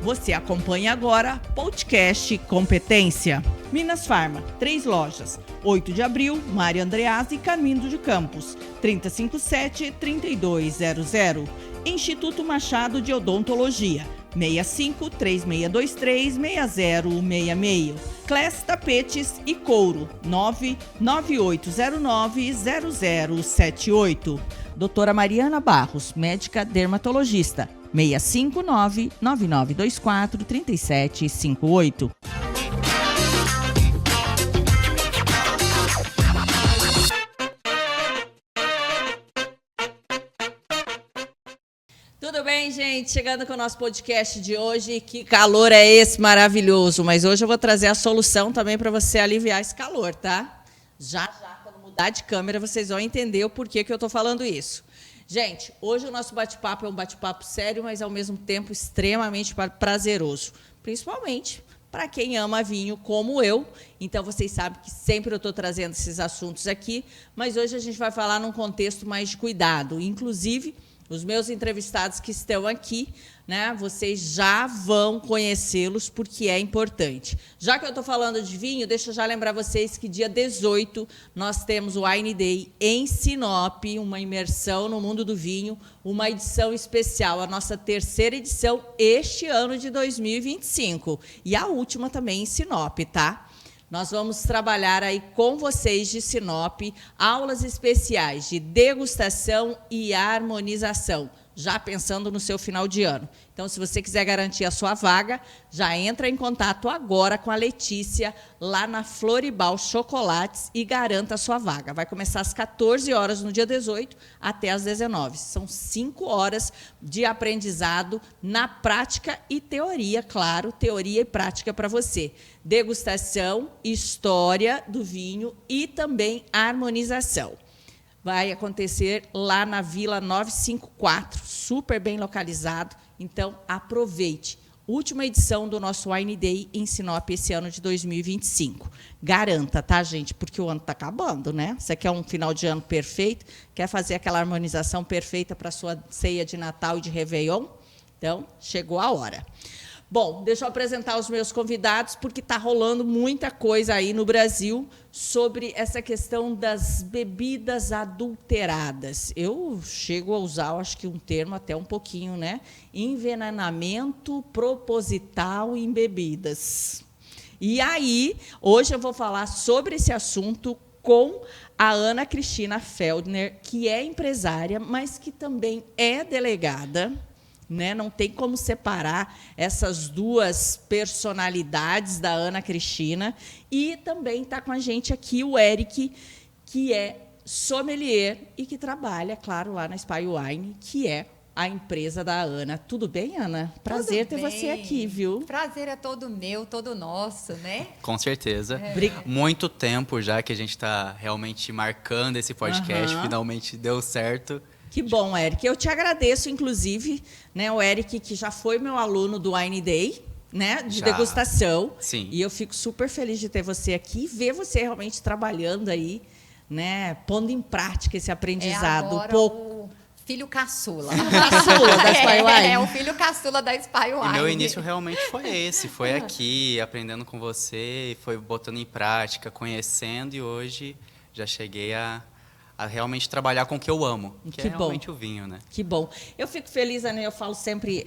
Você acompanha agora podcast Competência. Minas Farma, 3 lojas. 8 de abril, Mário Andreas e Carmindo de Campos. 3057-3200. Instituto Machado de Odontologia. 65-3623-6066. Class Tapetes e Couro. 99809-0078. Doutora Mariana Barros, médica dermatologista. 659-9924-3758. Tudo bem, gente? Chegando com o nosso podcast de hoje. Que calor é esse maravilhoso! Mas hoje eu vou trazer a solução também para você aliviar esse calor, tá? Já, quando mudar de câmera, vocês vão entender o porquê que eu estou falando isso. Gente, hoje o nosso bate-papo é um bate-papo sério, mas ao mesmo tempo extremamente prazeroso. Principalmente para quem ama vinho como eu. Então, vocês sabem que sempre eu estou trazendo esses assuntos aqui, mas hoje a gente vai falar num contexto mais de cuidado. Inclusive, os meus entrevistados que estão aqui, né, vocês já vão conhecê-los porque é importante. Já que eu estou falando de vinho, deixa eu já lembrar vocês que dia 18 nós temos o Wine Day em Sinop, uma imersão no mundo do vinho, uma edição especial, a nossa 3ª edição este ano de 2025. E a última também em Sinop, tá? Nós vamos trabalhar aí com vocês de Sinop, aulas especiais de degustação e harmonização, já pensando no seu final de ano. Então, se você quiser garantir a sua vaga, já entra em contato agora com a Letícia, lá na Floribal Chocolates, e garanta a sua vaga. Vai começar às 14 horas no dia 18 até às 19. São 5 horas de aprendizado na prática e teoria, claro, teoria e prática para você. Degustação, história do vinho e também harmonização. Vai acontecer lá na Vila 954, super bem localizado. Então, aproveite. Última edição do nosso Wine Day em Sinop esse ano de 2025. Garanta, tá, gente? Porque o ano está acabando, né? Você quer um final de ano perfeito? Quer fazer aquela harmonização perfeita para a sua ceia de Natal e de Réveillon? Então, chegou a hora. Bom, deixa eu apresentar os meus convidados, porque está rolando muita coisa aí no Brasil sobre essa questão das bebidas adulteradas. Eu chego a usar, acho que um termo até um pouquinho, né? Envenenamento proposital em bebidas. E aí, hoje eu vou falar sobre esse assunto com a Ana Cristina Feldner, que é empresária, mas que também é delegada. Né? Não tem como separar essas duas personalidades da Ana Cristina. E também está com a gente aqui o Eric, que é sommelier e que trabalha, claro, lá na Spy Wine, que é a empresa da Ana. Tudo bem, Ana? Prazer ter você aqui, viu? Prazer é todo meu, todo nosso, né? Com certeza. Muito tempo já que a gente está realmente marcando esse podcast, finalmente deu certo. Que bom, Eric. Eu te agradeço, inclusive, né, o Eric, que já foi meu aluno do Wine Day, né, de degustação. Sim. E eu fico super feliz de ter você aqui e ver você realmente trabalhando aí, né, pondo em prática esse aprendizado. Agora o filho caçula. Caçula da Spy Wine. É, o filho caçula da Spy Wine. E meu início realmente foi esse, foi aqui, aprendendo com você, foi botando em prática, conhecendo, e hoje já cheguei a realmente trabalhar com o que eu amo, que é realmente o vinho, né? Que bom. Eu fico feliz, né? Eu falo sempre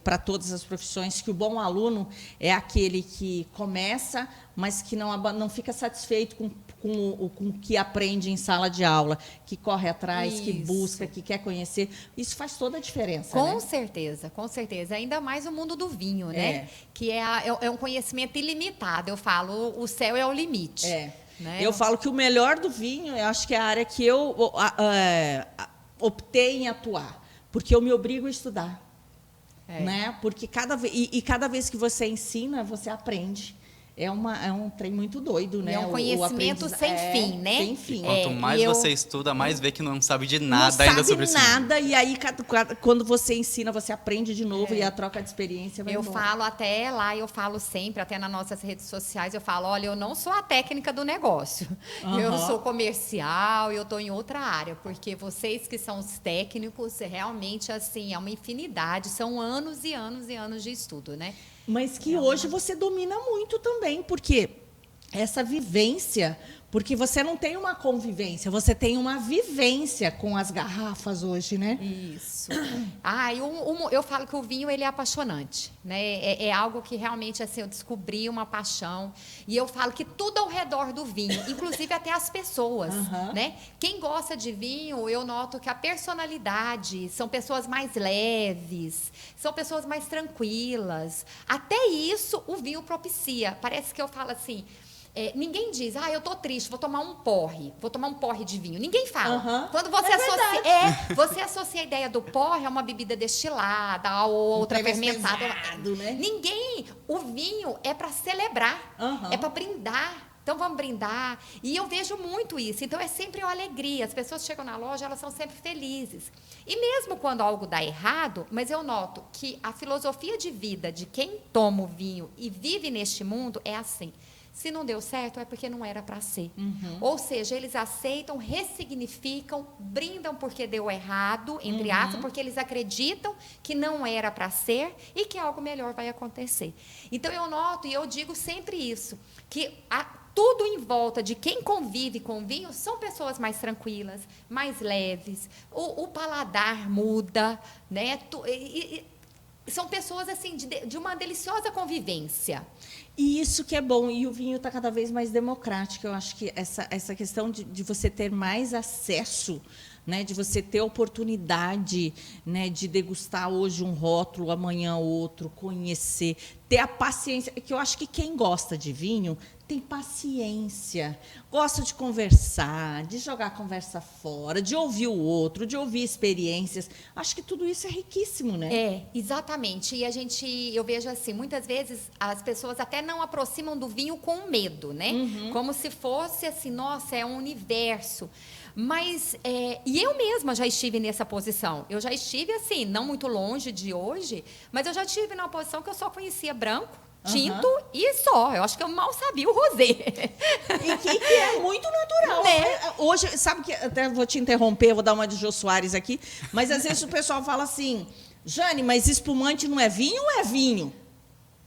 para todas as profissões que o bom aluno é aquele que começa, mas que não fica satisfeito com o que aprende em sala de aula, que corre atrás, que busca, que quer conhecer. Isso faz toda a diferença, Com certeza, com certeza. Ainda mais o mundo do vinho, né? Que é um conhecimento ilimitado. Eu falo, o céu é o limite. Né? Eu falo que o melhor do vinho, eu acho que é a área que eu optei em atuar, porque eu me obrigo a estudar, né? Porque cada vez que você ensina, você aprende. é um trem muito doido, né? É um conhecimento sem fim, né? Sem fim. Quanto mais você estuda, mais vê que não sabe de nada ainda sobre isso. Não sabe nada, e aí quando você ensina, você aprende de novo e a troca de experiência vai embora. Falo até lá, eu falo sempre, até nas nossas redes sociais, eu falo, olha, eu não sou a técnica do negócio. Eu sou comercial, eu estou em outra área, porque vocês que são os técnicos, realmente, assim, é uma infinidade, são anos e anos e anos de estudo, né? Mas que hoje você domina muito também, porque essa vivência, porque você não tem uma convivência, você tem uma vivência com as garrafas hoje, né? Isso. Eu falo que o vinho, ele é apaixonante, né? É algo que realmente, assim, eu descobri uma paixão. E eu falo que tudo ao redor do vinho, inclusive até as pessoas, né? Quem gosta de vinho, eu noto que a personalidade, são pessoas mais leves, são pessoas mais tranquilas. Até isso o vinho propicia. Parece que eu falo assim... ninguém diz, eu tô triste, vou tomar um porre de vinho. Ninguém fala. Quando você você associa a ideia do porre a uma bebida destilada, a outra fermentada. Pesado, né? O vinho é para celebrar, é para brindar. Então, vamos brindar. E eu vejo muito isso. Então, é sempre uma alegria. As pessoas chegam na loja, elas são sempre felizes. E mesmo quando algo dá errado, mas eu noto que a filosofia de vida de quem toma o vinho e vive neste mundo é assim. Se não deu certo, é porque não era para ser. Ou seja, eles aceitam, ressignificam, brindam porque deu errado, entre aspas, porque eles acreditam que não era para ser e que algo melhor vai acontecer. Então, eu noto e eu digo sempre isso, que tudo em volta de quem convive com vinho são pessoas mais tranquilas, mais leves, o paladar muda, né? São pessoas assim de uma deliciosa convivência. E isso que é bom, e o vinho está cada vez mais democrático. Eu acho que essa questão de você ter mais acesso, né, de você ter oportunidade, né, de degustar hoje um rótulo, amanhã outro, conhecer, ter a paciência, que eu acho que quem gosta de vinho tem paciência, gosta de conversar, de jogar a conversa fora, de ouvir o outro, de ouvir experiências. Acho que tudo isso é riquíssimo, né? Exatamente. E eu vejo assim, muitas vezes as pessoas até não aproximam do vinho com medo, né? Como se fosse assim, nossa, é um universo. Mas, e eu mesma já estive nessa posição. Eu já estive assim, não muito longe de hoje, mas eu já estive numa posição que eu só conhecia branco, tinto e só. Eu acho que eu mal sabia o rosé. E que é muito natural, né? Hoje, sabe que, até vou te interromper, vou dar uma de Jô Soares aqui, mas às vezes o pessoal fala assim, Jane, mas espumante não é vinho ou é vinho?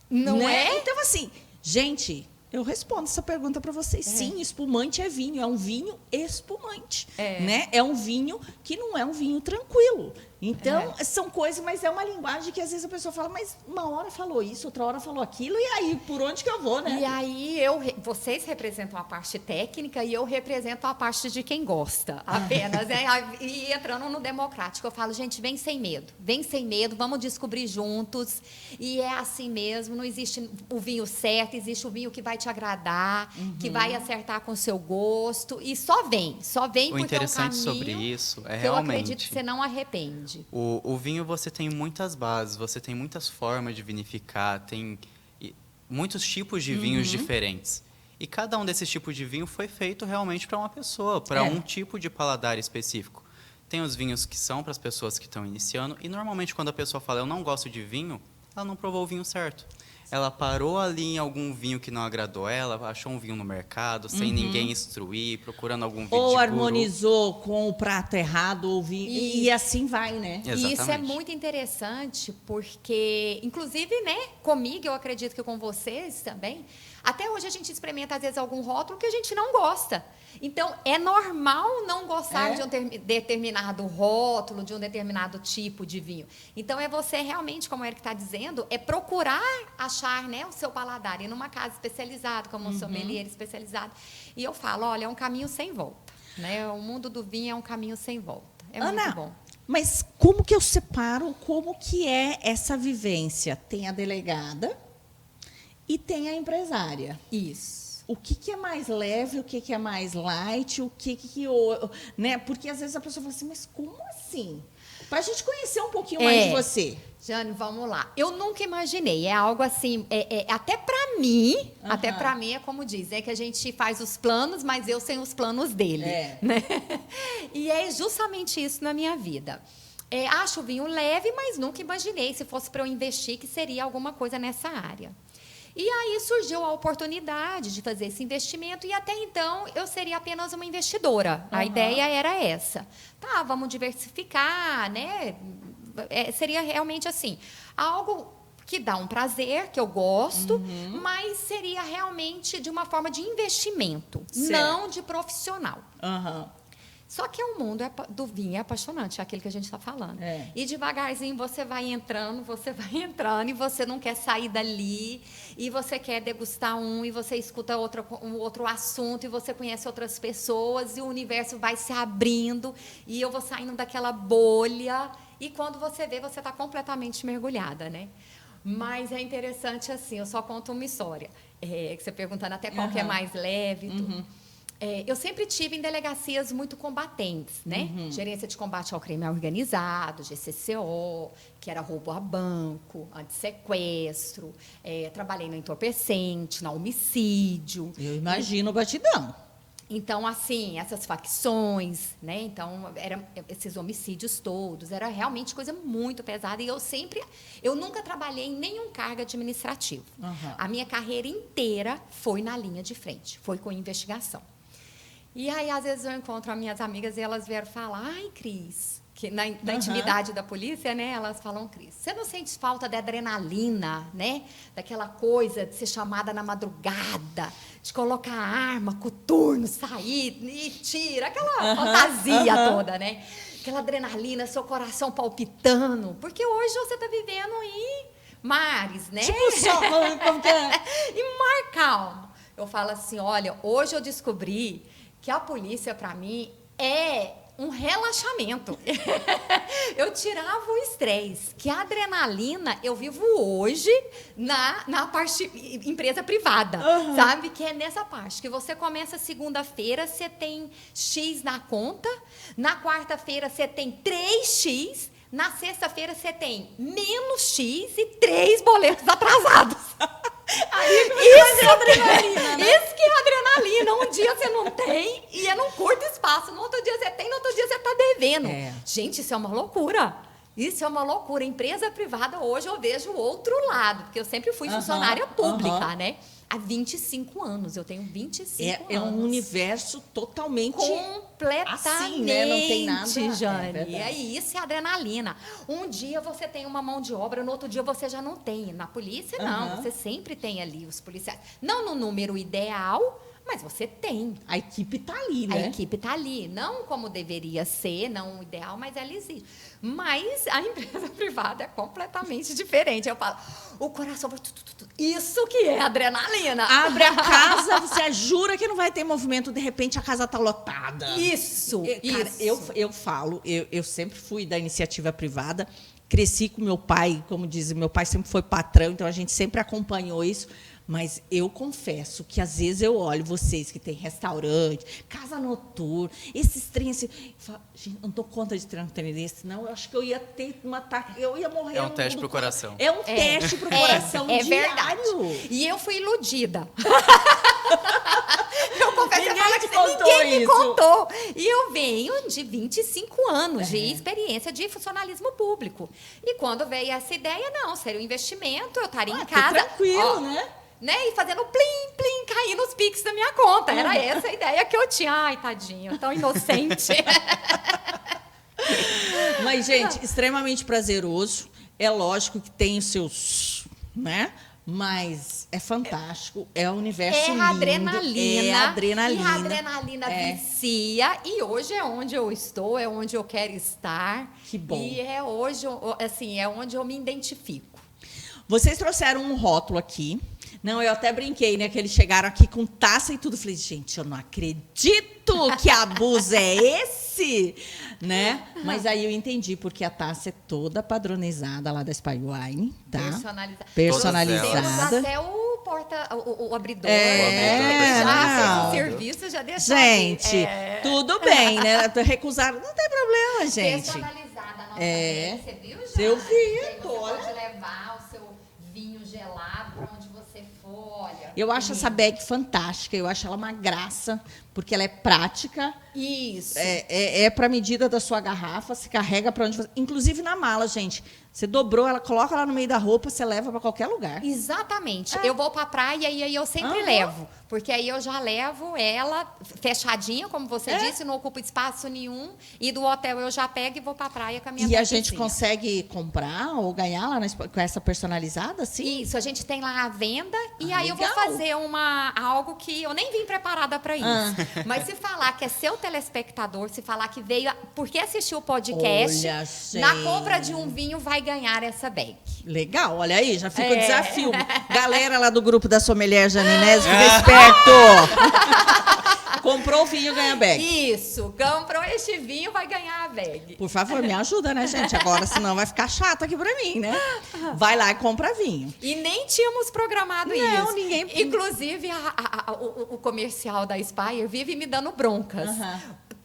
Não é? Então, assim, gente... Eu respondo essa pergunta para vocês. Sim, espumante é vinho. É um vinho espumante. Né? É um vinho que não é um vinho tranquilo. Então, são coisas, mas é uma linguagem que às vezes a pessoa fala, mas uma hora falou isso, outra hora falou aquilo, e aí, por onde que eu vou, né? E aí, vocês representam a parte técnica e eu represento a parte de quem gosta, apenas. Né? E entrando no democrático, eu falo, gente, vem sem medo, vamos descobrir juntos. E é assim mesmo, não existe o vinho certo, existe o vinho que vai te agradar, que vai acertar com o seu gosto, e só vem porque interessante é um caminho sobre isso é que realmente... eu acredito que você não arrepende. O vinho, você tem muitas bases, você tem muitas formas de vinificar, tem muitos tipos de vinhos diferentes. E cada um desses tipos de vinho foi feito realmente para uma pessoa, para um tipo de paladar específico. Tem os vinhos que são para as pessoas que estão iniciando, e normalmente quando a pessoa fala, eu não gosto de vinho, ela não provou o vinho certo. Ela parou ali em algum vinho que não agradou ela, achou um vinho no mercado, sem ninguém instruir, procurando algum vinho ou de harmonizou com o prato errado, ou vinho, e assim vai, né? Exatamente. E isso é muito interessante, porque, inclusive, né, comigo, eu acredito que com vocês também, até hoje a gente experimenta, às vezes, algum rótulo que a gente não gosta. Então, é normal não gostar de um determinado rótulo, de um determinado tipo de vinho. Então, é você realmente, como o Eric está dizendo, é procurar achar, né, o seu paladar. Ir numa casa especializada, como um sommelier especializado. E eu falo, olha, é um caminho sem volta. Né? O mundo do vinho é um caminho sem volta. É Ana, muito bom. Mas como que eu separo, como que é essa vivência? Tem a delegada e tem a empresária. Isso. O que é mais leve, o que é mais light, né? Porque às vezes a pessoa fala assim, mas como assim? Pra gente conhecer um pouquinho mais de você. Jane, vamos lá. Eu nunca imaginei. É algo assim, até pra mim, até pra mim é como diz, que a gente faz os planos, mas eu sem os planos dele. Né? E é justamente isso na minha vida. Acho o vinho leve, mas nunca imaginei, se fosse para eu investir, que seria alguma coisa nessa área. E aí surgiu a oportunidade de fazer esse investimento e até então eu seria apenas uma investidora. A ideia era essa. Tá, vamos diversificar, né? Seria realmente assim, algo que dá um prazer, que eu gosto, mas seria realmente de uma forma de investimento, não de profissional. Só que o mundo do vinho é apaixonante, é aquilo que a gente está falando. E devagarzinho você vai entrando, e você não quer sair dali, e você quer degustar e você escuta um outro assunto, e você conhece outras pessoas, e o universo vai se abrindo, e eu vou saindo daquela bolha, e quando você vê, você está completamente mergulhada, né? Mas é interessante assim, eu só conto uma história, que você perguntando até qual que é mais leve e tudo. Eu sempre tive em delegacias muito combatentes, né? Gerência de Combate ao Crime Organizado, GCCO, que era roubo a banco, antissequestro, trabalhei no entorpecente, no homicídio. Eu imagino o batidão. Então, assim, essas facções, né? Então, eram esses homicídios todos, era realmente coisa muito pesada. E eu nunca trabalhei em nenhum cargo administrativo. A minha carreira inteira foi na linha de frente, foi com investigação. E aí, às vezes, eu encontro as minhas amigas e elas vieram falar, ai, Cris, que na intimidade da polícia, né? Elas falam, Cris, você não sente falta de adrenalina, né? Daquela coisa de ser chamada na madrugada, de colocar a arma, coturno, sair e tira, aquela fantasia toda, né? Aquela adrenalina, seu coração palpitando, porque hoje você está vivendo em mares, né? Tipo só, como que é? E mar calmo. Eu falo assim, olha, hoje eu descobri que a polícia, para mim, é um relaxamento. Eu tirava o estresse, que a adrenalina eu vivo hoje na parte empresa privada, sabe? Que é nessa parte, que você começa segunda-feira, você tem X na conta, na quarta-feira você tem 3X, na sexta-feira você tem menos X e 3 boletos atrasados. Isso é adrenalina, né? Isso que é adrenalina. Um dia você não tem e é num curto espaço. No outro dia você tem, no outro dia você está devendo. Gente, isso é uma loucura. Isso é uma loucura. Empresa privada, hoje eu vejo o outro lado, porque eu sempre fui funcionária pública, né? Há 25 anos. Eu tenho 25 anos. É um universo totalmente completamente, assim, né? Não tem nada. Jane. E aí, isso é adrenalina. Um dia você tem uma mão de obra, no outro dia você já não tem. Na polícia, não. Você sempre tem ali os policiais. Não no número ideal, mas você tem. A equipe está ali, né? A equipe está ali. Não como deveria ser, não o ideal, mas ela existe. Mas a empresa privada é completamente diferente. Eu falo, o coração vai... Isso que é adrenalina. Abre a casa, você jura que não vai ter movimento, de repente a casa está lotada. Isso. Cara, eu falo, eu sempre fui da iniciativa privada, cresci com meu pai, como diz, meu pai sempre foi patrão, então a gente sempre acompanhou isso. Mas eu confesso que, às vezes, eu olho vocês que têm restaurante, casa noturna, esses trens assim, eu falo, gente, não dou conta de ter um trem desse, não. Eu acho que eu ia ter uma eu ia morrer. É um teste para o coração. É um teste para o coração diário. Verdade. E eu fui iludida. Eu confesso Ninguém me contou. E eu venho de 25 anos de experiência de funcionalismo público. E quando veio essa ideia, não, seria um investimento, eu estaria em casa. Tranquilo, né? E fazendo plim, plim, caindo os piques da minha conta. Era essa a ideia que eu tinha. Ai, tadinho, tão inocente. Mas, gente, extremamente prazeroso. É lógico que tem os seus, né? Mas é fantástico, é um universo lindo. Adrenalina. É adrenalina. E a adrenalina vicia. E hoje é onde eu estou, é onde eu quero estar. Que bom. E é hoje, assim, é onde eu me identifico. Vocês trouxeram um rótulo aqui. Não, eu até brinquei, né? Que eles chegaram aqui com taça e tudo. Falei, gente, eu não acredito que abuso é esse, né? Mas aí eu entendi, porque a taça é toda padronizada lá da Spy Wine, tá? Personalizada. Temos até o abridor. Já fez o serviço, já deixou gente, tudo bem, né? Recusaram, não tem problema, gente. Personalizada. Você viu, já? Eu vi, Você pode levar o seu vinho gelado para onde você for, olha. Eu acho essa bag fantástica, eu acho ela uma graça, porque ela é prática. Isso. É para medida da sua garrafa, se carrega para onde você... Inclusive na mala, gente. Você dobrou, ela coloca lá no meio da roupa, você leva para qualquer lugar. Exatamente. Eu vou para a praia e aí eu sempre levo. Porque aí eu já levo ela fechadinha, como você disse, não ocupa espaço nenhum. E do hotel eu já pego e vou para a praia com a minha E bagzinha. a gente consegue comprar ou ganhar lá com essa personalizada, sim? Isso, a gente tem lá a venda. E aí legal. Eu vou fazer algo que eu nem vim preparada para isso. Mas se falar que é seu telespectador, se falar que veio porque assistiu o podcast, olha, na compra de um vinho vai ganhar essa bag. Legal, olha aí, já fica o desafio. Galera lá do grupo da Sommelier Janinese, fica esperto. Comprou o vinho, ganha a bag. Isso, comprou este vinho, vai ganhar a bag. Por favor, me ajuda, né, gente? Agora, senão vai ficar chato aqui pra mim, né? Vai lá e compra vinho. E nem tínhamos programado isso. Não, ninguém... Inclusive, o comercial da Spire vive me dando broncas.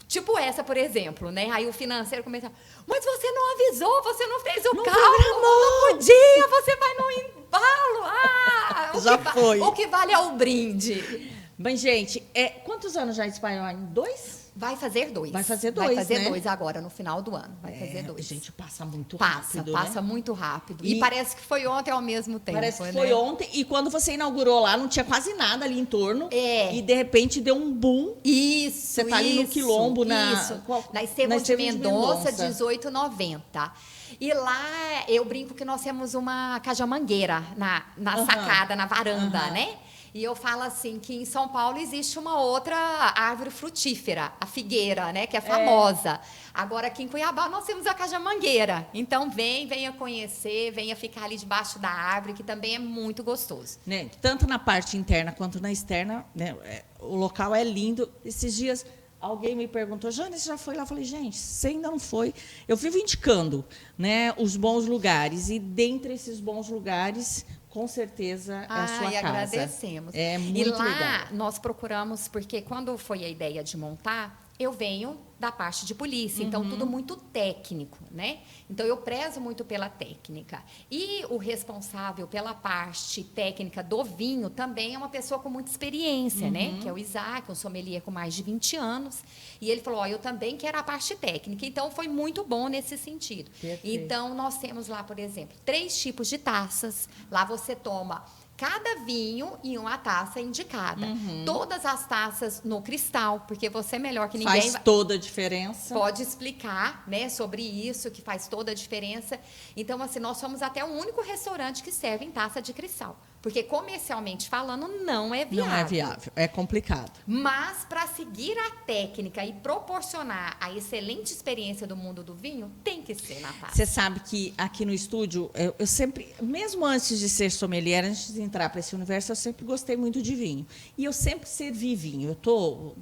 Tipo essa, por exemplo, né? Aí o financeiro começa, mas você não avisou, você não fez o cálculo, não podia, você vai no embalo. Já foi. O que vale é o brinde. Bem, gente, quantos anos já Spire? 2? Vai fazer 2. Vai fazer 2, Vai fazer né? 2 agora, no final do ano. Vai fazer 2. Gente, passa muito rápido, Passa né? muito rápido. E parece que foi ontem ao mesmo tempo, Parece que foi ontem. E quando você inaugurou lá, não tinha quase nada ali em torno. E, de repente, deu um boom. Isso, você tá ali no Quilombo, na Estevão de Mendonça, 1890. E lá, eu brinco que nós temos uma cajamangueira na sacada, na varanda, né? E eu falo assim, que em São Paulo existe uma outra árvore frutífera, a figueira, né, que é famosa. Agora, aqui em Cuiabá, nós temos a cajamangueira. Então, venha conhecer, venha ficar ali debaixo da árvore, que também é muito gostoso. Né? Tanto na parte interna quanto na externa, né? O local é lindo. Esses dias, alguém me perguntou, Jane, você já foi lá? Eu falei, gente, você ainda não foi. Eu vivo indicando, né, os bons lugares. E, dentre esses bons lugares... Com certeza é a sua casa. Agradecemos. É muito legal. E lá legal. Nós procuramos, porque quando foi a ideia de montar, eu venho da parte de polícia, então tudo muito técnico, né? Então eu prezo muito pela técnica. E o responsável pela parte técnica do vinho também é uma pessoa com muita experiência, né? Que é o Isaac, um sommelier com mais de 20 anos. E ele falou, eu também quero a parte técnica. Então foi muito bom nesse sentido. Perfeito. Então nós temos lá, por exemplo, 3 tipos de taças. Lá você toma cada vinho em uma taça indicada. Todas as taças no cristal, porque você é melhor que ninguém. Faz toda a diferença. Pode explicar, né, sobre isso, que faz toda a diferença. Então, assim, nós somos até o único restaurante que serve em taça de cristal. Porque, comercialmente falando, não é viável. Não é viável, é complicado. Mas, para seguir a técnica e proporcionar a excelente experiência do mundo do vinho, tem que ser na taça. Você sabe que aqui no estúdio, eu sempre, mesmo antes de ser sommelier, antes de entrar para esse universo, eu sempre gostei muito de vinho. E eu sempre servi vinho. Eu estou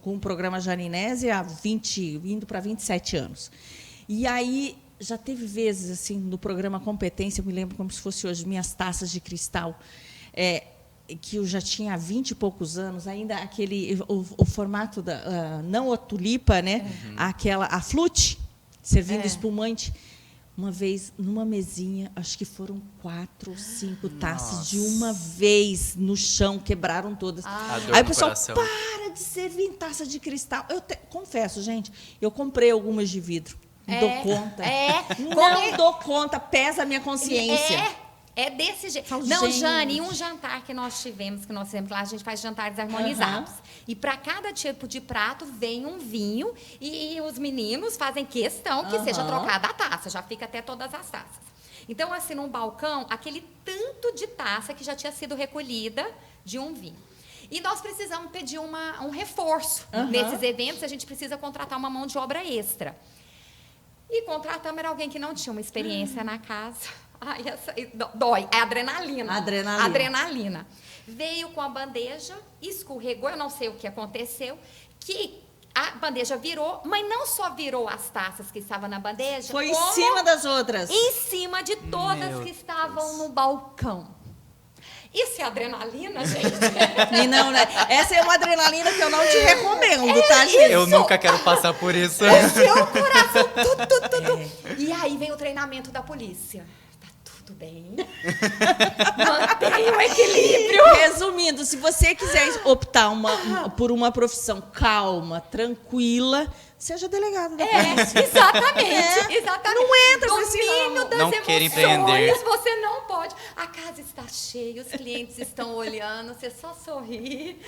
com o programa Janinese há indo para 27 anos. E aí... Já teve vezes, assim, no programa Competência, eu me lembro como se fosse hoje, minhas taças de cristal, que eu já tinha há 20 e poucos anos, ainda o formato não a tulipa, né? A flute, servindo espumante. Uma vez, numa mesinha, acho que foram 4 ou 5 taças de uma vez no chão, quebraram todas. Aí o pessoal, para de servir em taça de cristal. Confesso, gente, eu comprei algumas de vidro. Não dou conta. Não dou conta, pesa a minha consciência. É desse jeito. Falo, não, gente. Jane, um jantar que nós tivemos, que nós temos lá, a gente faz jantares harmonizados. E para cada tipo de prato vem um vinho e os meninos fazem questão que seja trocada a taça, já fica até todas as taças. Então, assim, num balcão, aquele tanto de taça que já tinha sido recolhida de um vinho. E nós precisamos pedir um reforço. Nesses eventos, a gente precisa contratar uma mão de obra extra. E contratamos era alguém que não tinha uma experiência na casa. Ai, dói. É adrenalina. Adrenalina. Veio com a bandeja, escorregou, eu não sei o que aconteceu, que a bandeja virou, mas não só virou as taças que estavam na bandeja. Foi em cima das outras. Em cima de todas que estavam no balcão. Isso é adrenalina, gente? E não, né? Essa é uma adrenalina que eu não te recomendo, tá, gente? Eu nunca quero passar por isso. Seu coração, tudo. E aí vem o treinamento da polícia. Tá tudo bem. Mantenha o equilíbrio. Resumindo, se você quiser optar por uma profissão calma, tranquila, seja delegado da polícia. Exatamente. Não entra nesse Domínio ramo. das Não queira empreender. você não pode. A casa está cheia, os clientes estão olhando, você só sorri.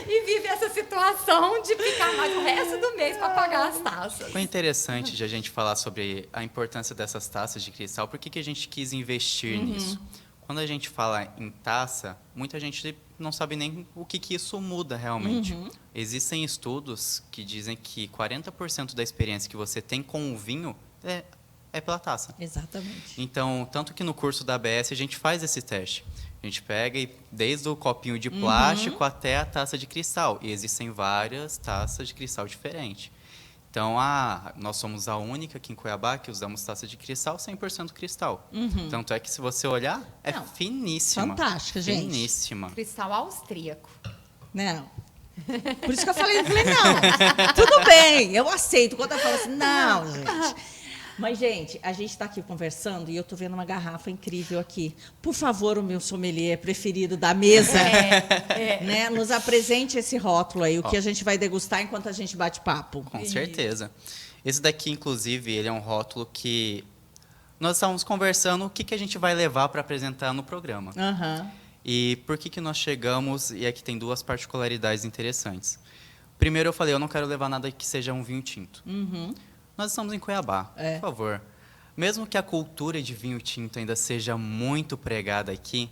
E vive essa situação de ficar mais o resto do mês para pagar as taxas. Foi interessante de a gente falar sobre a importância dessas taças de cristal. Por que a gente quis investir nisso? Quando a gente fala em taça, muita gente não sabe nem o que isso muda realmente. Existem estudos que dizem que 40% da experiência que você tem com o vinho é pela taça. Exatamente. Então, tanto que no curso da ABS a gente faz esse teste. A gente pega desde o copinho de plástico até a taça de cristal. E existem várias taças de cristal diferentes. Então, nós somos a única aqui em Cuiabá que usamos taça de cristal 100% cristal. Tanto é que, se você olhar, é finíssima. Fantástica, gente. Finíssima. Cristal austríaco. Não. Por isso que eu falei, não, tudo bem, eu aceito. Quando eu falo assim, não, gente. Mas, gente, a gente está aqui conversando e eu estou vendo uma garrafa incrível aqui. Por favor, o meu sommelier preferido da mesa, né, nos apresente esse rótulo aí, o que a gente vai degustar enquanto a gente bate papo. Com certeza. Esse daqui, inclusive, ele é um rótulo que nós estávamos conversando o que a gente vai levar para apresentar no programa. E por que nós chegamos, e aqui tem duas particularidades interessantes. Primeiro, eu falei, eu não quero levar nada que seja um vinho tinto. Nós estamos em Cuiabá, por favor. Mesmo que a cultura de vinho tinto ainda seja muito pregada aqui,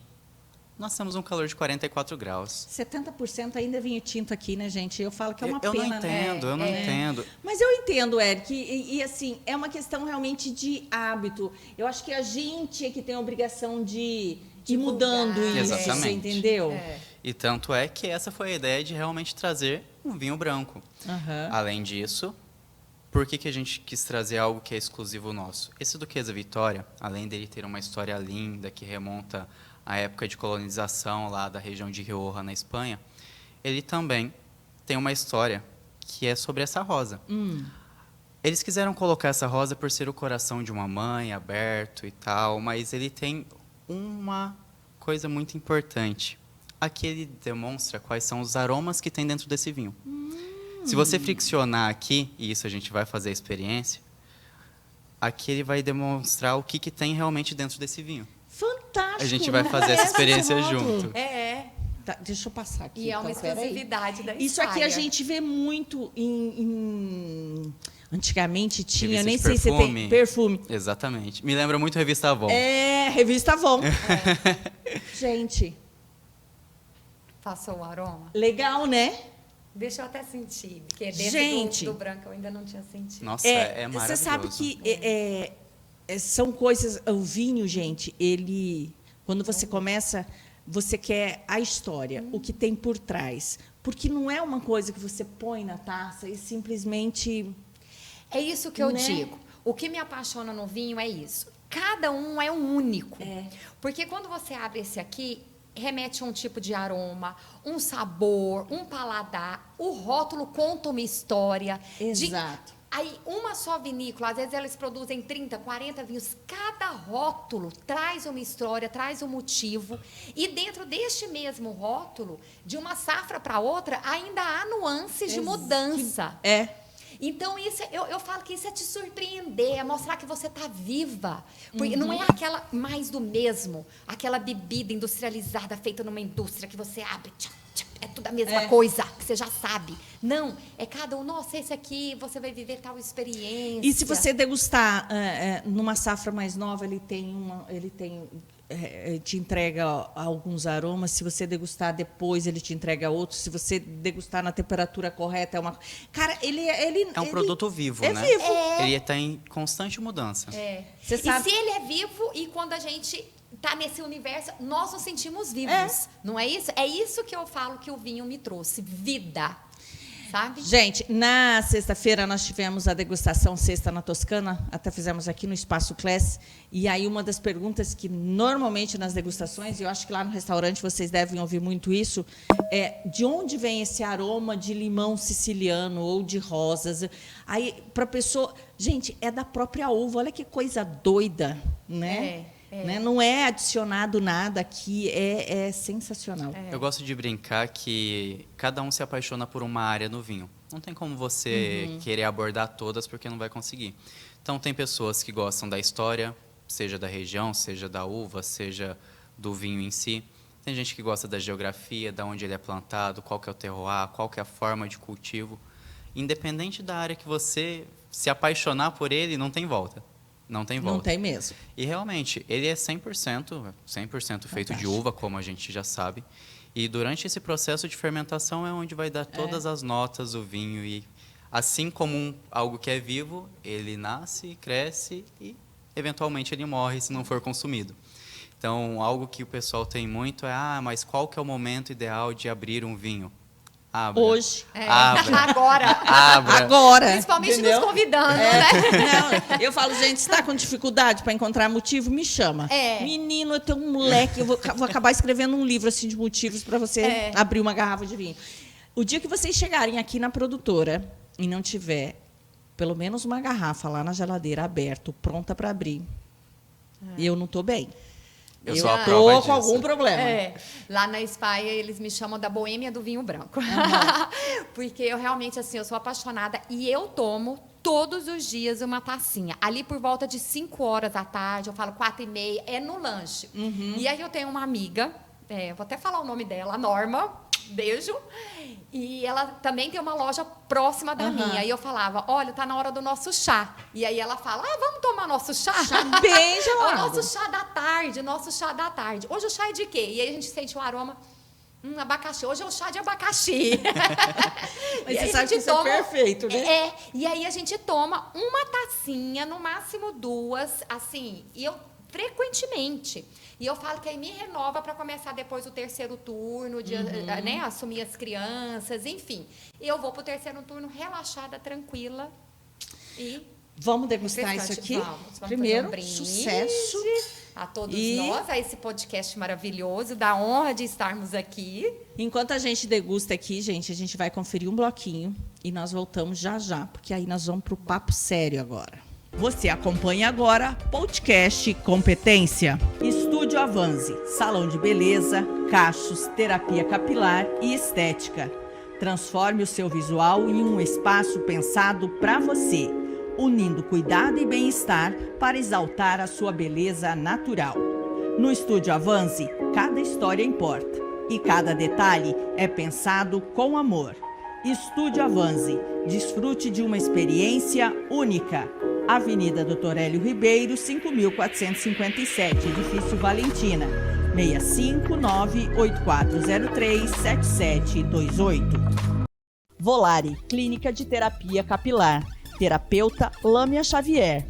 nós temos um calor de 44 graus. 70% ainda é vinho tinto aqui, né, gente? Eu falo que é uma eu pena, não entendo, né? Eu não entendo. Mas eu entendo, Eric, e assim, é uma questão realmente de hábito. Eu acho que a gente é que tem a obrigação de ir mudando isso, Exatamente. você entendeu? E tanto é que essa foi a ideia de realmente trazer um vinho branco. Além disso, por que a gente quis trazer algo que é exclusivo nosso? Esse Duquesa Vitória, além dele ter uma história linda que remonta à época de colonização lá da região de Rioja, na Espanha, ele também tem uma história que é sobre essa rosa. Eles quiseram colocar essa rosa por ser o coração de uma mãe, aberto e tal, mas ele tem uma coisa muito importante. Aqui ele demonstra quais são os aromas que tem dentro desse vinho. Se você friccionar aqui, e isso a gente vai fazer a experiência, aqui ele vai demonstrar o que tem realmente dentro desse vinho. Fantástico! A gente vai fazer essa experiência junto. Tá, deixa eu passar aqui. E é uma exclusividade da Isso aqui a gente vê muito Antigamente tinha, Revista nem de sei se tem perfume. Exatamente. Me lembra muito Revista Avon. Revista Avon. Gente. Passou o aroma? Legal, né? Deixa eu até sentir, porque dentro do branco eu ainda não tinha sentido. Nossa, é maravilhoso. Você sabe que são coisas... O vinho, gente, ele... Quando você começa, você quer a história, o que tem por trás. Porque não é uma coisa que você põe na taça e simplesmente... É isso que eu digo. O que me apaixona no vinho é isso. Cada um é um único. Porque quando você abre esse aqui, remete a um tipo de aroma, um sabor, um paladar. O rótulo conta uma história. Exato. Aí, uma só vinícola, às vezes elas produzem 30, 40 vinhos. Cada rótulo traz uma história, traz um motivo. E dentro deste mesmo rótulo, de uma safra para outra, ainda há nuances de mudança. Então, eu falo que isso é te surpreender, é mostrar que você está viva. Porque não é aquela mais do mesmo, aquela bebida industrializada feita numa indústria que você abre, é tudo a mesma coisa, que você já sabe. Não, é cada um, nossa, esse aqui, você vai viver tal experiência. E se você degustar numa safra mais nova, ele te entrega alguns aromas. Se você degustar depois, ele te entrega outros. Se você degustar na temperatura correta, é uma... Cara, ele é um produto vivo, né? Vivo. Ele está em constante mudança. Você sabe... E se ele é vivo, e quando a gente está nesse universo, nós nos sentimos vivos. Não é isso? É isso que eu falo que o vinho me trouxe, vida. sabe? Gente, na sexta-feira nós tivemos a degustação Sexta na Toscana, até fizemos aqui no Espaço Class, e aí uma das perguntas que normalmente nas degustações, e eu acho que lá no restaurante vocês devem ouvir muito isso, é de onde vem esse aroma de limão siciliano ou de rosas? Aí, para a pessoa... Gente, é da própria uva, olha que coisa doida, né? Né? Não é adicionado nada aqui, é sensacional. Eu gosto de brincar que cada um se apaixona por uma área no vinho. Não tem como você querer abordar todas, porque não vai conseguir. Então, tem pessoas que gostam da história, seja da região, seja da uva, seja do vinho em si. Tem gente que gosta da geografia, de onde ele é plantado, qual que é o terroir, qual que é a forma de cultivo. Independente da área que você se apaixonar por ele, não tem volta. Não tem volta. Não tem mesmo. E realmente, ele é 100% feito de uva, como a gente já sabe. E durante esse processo de fermentação é onde vai dar todas as notas o vinho. E assim como algo que é vivo, ele nasce, cresce e eventualmente ele morre se não for consumido. Então, algo que o pessoal tem muito é, mas qual que é o momento ideal de abrir um vinho? Abra. Hoje. Abra. Agora. Principalmente entendeu? nos convidando, né? Não, eu falo, gente, se está com dificuldade para encontrar motivo, me chama. Menino, eu tenho um moleque, eu vou acabar escrevendo um livro assim de motivos para você abrir uma garrafa de vinho. O dia que vocês chegarem aqui na produtora e não tiver pelo menos uma garrafa lá na geladeira aberta, pronta para abrir, eu não estou bem. Eu sou a prova tô disso. com algum problema. Lá na Espanha, eles me chamam da boêmia do vinho branco. Porque eu realmente, assim, eu sou apaixonada e eu tomo todos os dias uma tacinha. Ali por volta de 5 horas da tarde, eu falo 4h30, é no lanche. E aí eu tenho uma amiga, vou até falar o nome dela, a Norma, beijo. E ela também tem uma loja próxima da minha. E eu falava, olha, tá na hora do nosso chá. E aí ela fala, vamos tomar nosso chá? Chá bem gelado. O nosso chá da tarde, Hoje o chá é de quê? E aí a gente sente o aroma, abacaxi. Hoje é o chá de abacaxi. Mas você sabe que isso é perfeito, né? E aí a gente toma uma tacinha, no máximo 2, assim, e eu frequentemente. E eu falo que aí me renova para começar depois o terceiro turno, né, assumir as crianças, enfim. Eu vou para o terceiro turno relaxada, tranquila e... Vamos degustar isso aqui? Vamos Primeiro, fazer um sucesso. A todos nós, a esse podcast maravilhoso, da honra de estarmos aqui. Enquanto a gente degusta aqui, gente, a gente vai conferir um bloquinho e nós voltamos já, porque aí nós vamos para o papo sério agora. Você acompanha agora podcast Competência. Estúdio Avanzi, salão de beleza, cachos, terapia capilar e estética. Transforme o seu visual em um espaço pensado para você, unindo cuidado e bem-estar para exaltar a sua beleza natural. No Estúdio Avanzi, cada história importa e cada detalhe é pensado com amor. Estúdio Avanzi, desfrute de uma experiência única. Avenida Doutor Hélio Ribeiro, 5.457, Edifício Valentina, 659-8403-7728. Volare, Clínica de Terapia Capilar. Terapeuta Lâmia Xavier.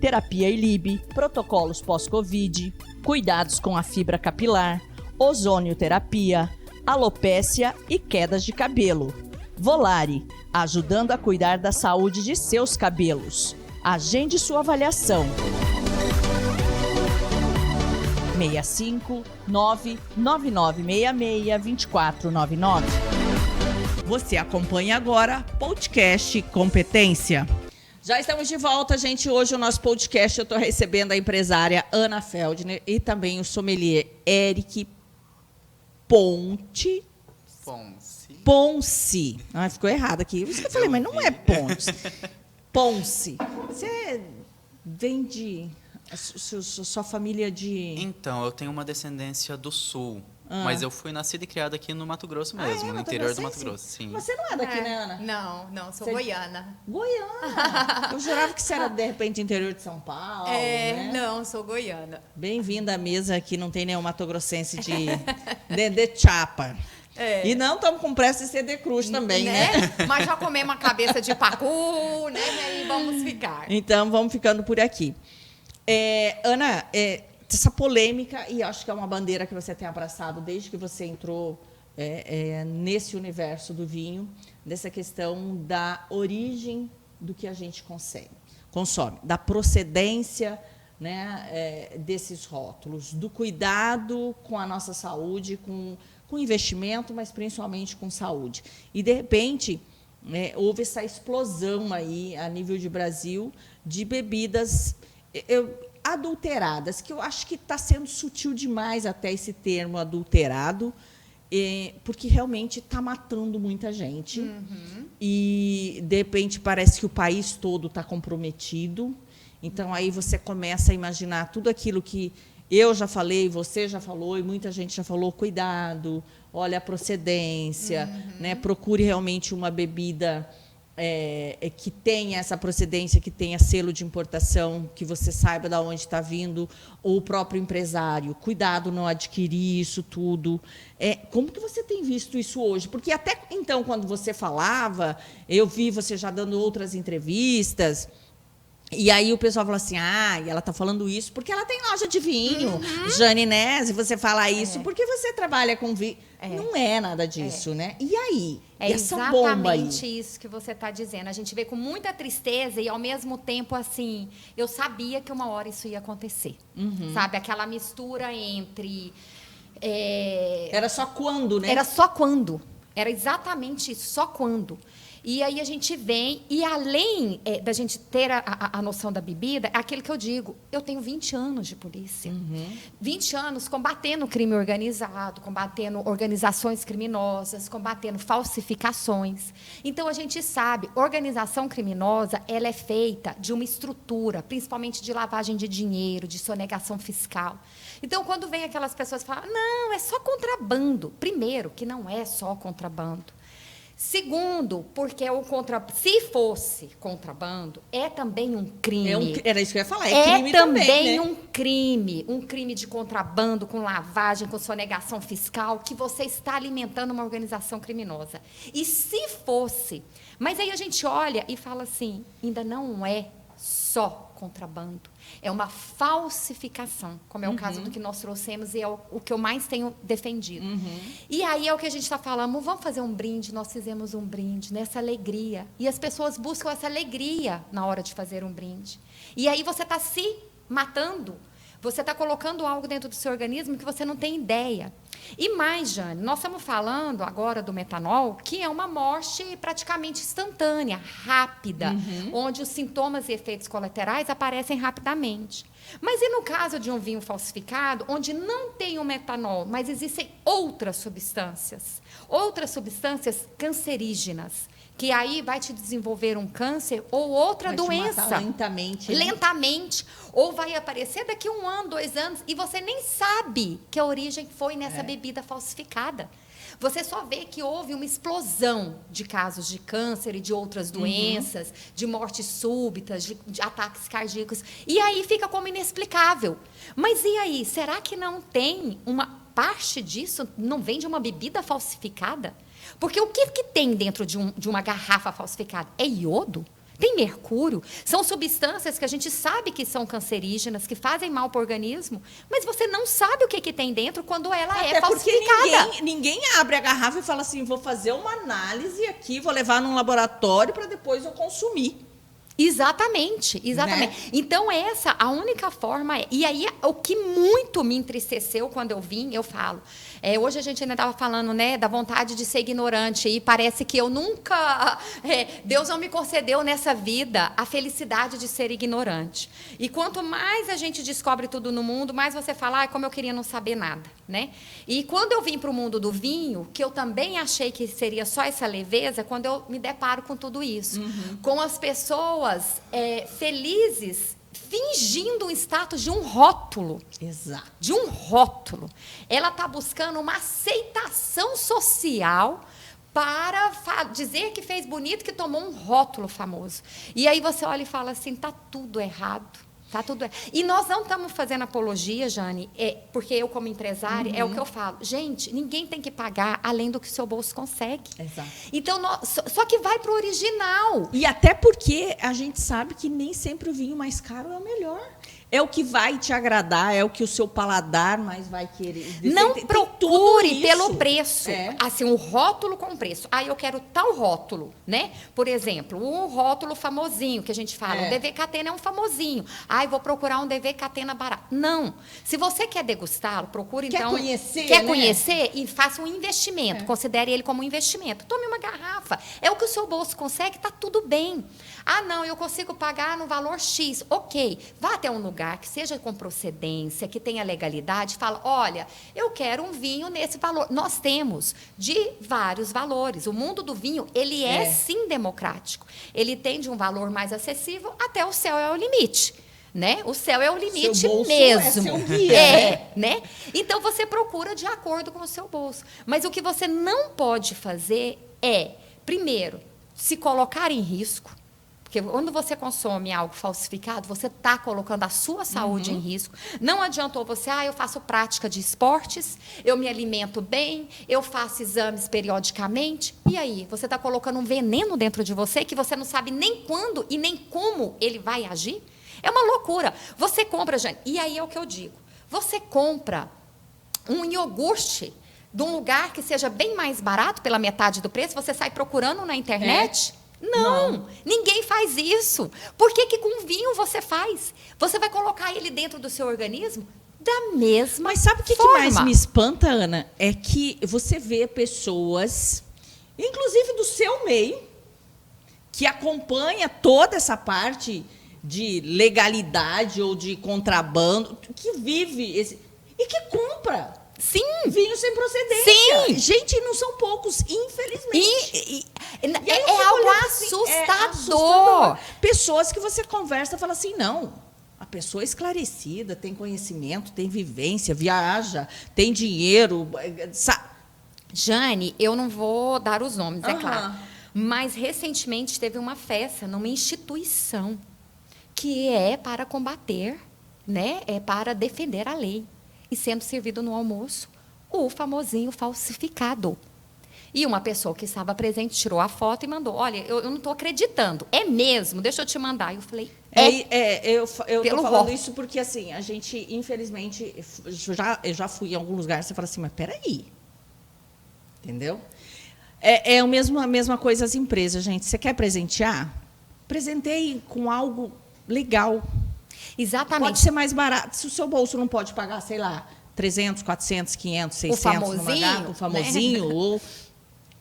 Terapia ILIB, protocolos pós-Covid, cuidados com a fibra capilar, ozonioterapia, alopécia e quedas de cabelo. Volare, ajudando a cuidar da saúde de seus cabelos. Agende sua avaliação. 659-9966-2499. Você acompanha agora podcast Competência. Já estamos de volta, gente. Hoje o nosso podcast eu estou recebendo a empresária Ana Feldner e também o sommelier Eric Ponce. Ficou errado aqui. Isso que eu falei, mas não é Ponce. Ponce. Você vem de... Sua família de... Então, eu tenho uma descendência do sul. Mas eu fui nascida e criada aqui no Mato Grosso mesmo, no interior do Mato Grosso, sim. Você não é daqui, né, Ana? Não, sou goiana. Goiana! Eu jurava que você era, de repente, interior de São Paulo, né? Não, sou goiana. Bem-vinda à mesa, que não tem nenhum matogrossense de chapa. E não estamos com pressa de ser de cruz também, né? Mas já comemos uma cabeça de pacu, né? E aí vamos ficar. Então, vamos ficando por aqui. Ana, essa polêmica, e acho que é uma bandeira que você tem abraçado desde que você entrou nesse universo do vinho, dessa questão da origem do que a gente consome, da procedência, né, desses rótulos, do cuidado com a nossa saúde, com investimento, mas principalmente com saúde. E, de repente, houve essa explosão aí, a nível de Brasil, de bebidas adulteradas, que eu acho que está sendo sutil demais até esse termo adulterado, porque realmente está matando muita gente. E, de repente, parece que o país todo está comprometido. Então, aí você começa a imaginar tudo aquilo que eu já falei, você já falou, e muita gente já falou: cuidado, olha a procedência, né? Procure realmente uma bebida que tenha essa procedência, que tenha selo de importação, que você saiba de onde está vindo, ou o próprio empresário. Cuidado não adquirir isso tudo. Como que você tem visto isso hoje? Porque até então, quando você falava, eu vi você já dando outras entrevistas, e aí o pessoal fala assim: e ela está falando isso porque ela tem loja de vinho, Jane Nese, você fala isso porque você trabalha com vinho. Não é nada disso, né? E aí? Essa bomba aí? Exatamente isso que você está dizendo. A gente vê com muita tristeza e, ao mesmo tempo, assim, eu sabia que uma hora isso ia acontecer. Sabe? Aquela mistura entre... Era só quando, né? Era só quando. Era exatamente isso, só quando. E aí a gente vem, e além da gente ter a noção da bebida, é aquilo que eu digo: eu tenho 20 anos de polícia. 20 anos combatendo o crime organizado, combatendo organizações criminosas, combatendo falsificações. Então, a gente sabe, organização criminosa, ela é feita de uma estrutura, principalmente de lavagem de dinheiro, de sonegação fiscal. Então, quando vem aquelas pessoas que falam: não, é só contrabando. Primeiro, que não é só contrabando. Segundo, porque se fosse contrabando, é também um crime. Era isso que eu ia falar, é crime também, né? Um crime de contrabando, com lavagem, com sonegação fiscal, que você está alimentando uma organização criminosa. E se fosse... Mas aí a gente olha e fala assim: ainda não é só contrabando, é uma falsificação, como é o caso do que nós trouxemos, e é o que eu mais tenho defendido. E aí é o que a gente está falando: vamos fazer um brinde. Nós fizemos um brinde nessa alegria, e as pessoas buscam essa alegria na hora de fazer um brinde. E aí você está se matando, você está colocando algo dentro do seu organismo que você não tem ideia. E mais, Jane, nós estamos falando agora do metanol, que é uma morte praticamente instantânea, rápida, onde os sintomas e efeitos colaterais aparecem rapidamente. Mas e no caso de um vinho falsificado, onde não tem o metanol, mas existem outras substâncias cancerígenas, que aí vai te desenvolver um câncer ou outra doença. Te matar lentamente. Né? Lentamente. Ou vai aparecer daqui 1 ano, 2 anos, e você nem sabe que a origem foi nessa bebida falsificada. Você só vê que houve uma explosão de casos de câncer e de outras doenças, de mortes súbitas, de ataques cardíacos. E aí fica como inexplicável. Mas e aí? Será que não tem uma parte disso? Não vem de uma bebida falsificada? Porque o que tem dentro de uma garrafa falsificada? É iodo? Tem mercúrio? São substâncias que a gente sabe que são cancerígenas, que fazem mal para o organismo, mas você não sabe o que tem dentro quando ela é falsificada. Porque ninguém abre a garrafa e fala assim: vou fazer uma análise aqui, vou levar num laboratório para depois eu consumir. Exatamente. Né? Então, essa, a única forma... E aí, o que muito me entristeceu quando eu vim, eu falo... hoje a gente ainda estava falando, né, da vontade de ser ignorante, e parece que eu nunca... Deus não me concedeu nessa vida a felicidade de ser ignorante. E quanto mais a gente descobre tudo no mundo, mais você fala: como eu queria não saber nada. Né? E quando eu vim para o mundo do vinho, que eu também achei que seria só essa leveza, quando eu me deparo com tudo isso. Com as pessoas felizes, fingindo um status de um rótulo. Exato. De um rótulo. Ela está buscando uma aceitação social para dizer que fez bonito, que tomou um rótulo famoso. E aí você olha e fala assim: está tudo errado. Tá tudo. E nós não estamos fazendo apologia, Jane, porque eu, como empresária, é o que eu falo. Gente, ninguém tem que pagar além do que o seu bolso consegue. Exato. Então, só que vai para o original. E até porque a gente sabe que nem sempre o vinho mais caro é o melhor. é o que vai te agradar, é o que o seu paladar mais vai querer. Não procure pelo preço. Assim, o rótulo com preço. Ah, eu quero tal rótulo, né? Por exemplo, um rótulo famosinho que a gente fala, o DV Catena é um famosinho. Ah, eu vou procurar um DV Catena barato. Não. Se você quer degustá-lo, procure então... Quer conhecer e faça um investimento. Considere ele como um investimento. Tome uma garrafa. É o que o seu bolso consegue, está tudo bem. Ah, não, eu consigo pagar no valor X. Ok. Vá até um lugar que seja com procedência, que tenha legalidade. Fala, olha, eu quero um vinho nesse valor. Nós temos de vários valores. O mundo do vinho, ele é sim democrático. Ele tem de um valor mais acessível até o céu é o limite. Né? O céu é o limite seu bolso mesmo. É seu guia, né? Então você procura de acordo com o seu bolso. Mas o que você não pode fazer é, primeiro, se colocar em risco. Porque quando você consome algo falsificado, você está colocando a sua saúde em risco. Não adiantou você, eu faço prática de esportes, eu me alimento bem, eu faço exames periodicamente. E aí, você está colocando um veneno dentro de você que você não sabe nem quando e nem como ele vai agir? É uma loucura. Você compra, Jane, e aí é o que eu digo. Você compra um iogurte de um lugar que seja bem mais barato, pela metade do preço, você sai procurando na internet? Não, ninguém faz isso. Por que com vinho você faz? Você vai colocar ele dentro do seu organismo da mesma forma. Mas sabe o que mais me espanta, Ana? É que você vê pessoas, inclusive do seu meio, que acompanha toda essa parte de legalidade ou de contrabando, que vive e que compra. Sim. Vinho sem procedência. Sim. Gente, não são poucos, infelizmente. É algo assustador. Pessoas que você conversa e fala assim, não, a pessoa é esclarecida, tem conhecimento, tem vivência, viaja, tem dinheiro. Jane, eu não vou dar os nomes, é claro. Mas, recentemente, teve uma festa numa instituição que é para combater, né, é para defender a lei. E sendo servido no almoço o famosinho falsificado. E uma pessoa que estava presente tirou a foto e mandou, olha, eu não estou acreditando, é mesmo, deixa eu te mandar. E eu falei, eu estou falando isso porque, assim, a gente, infelizmente, eu já fui em algum lugar, você fala assim, mas peraí, entendeu? É a mesma coisa as empresas, gente. Você quer presentear? Presenteie com algo legal. Exatamente. Pode ser mais barato. Se o seu bolso não pode pagar, sei lá, 300, 400, 500, 600 numa gata, um famosinho, ou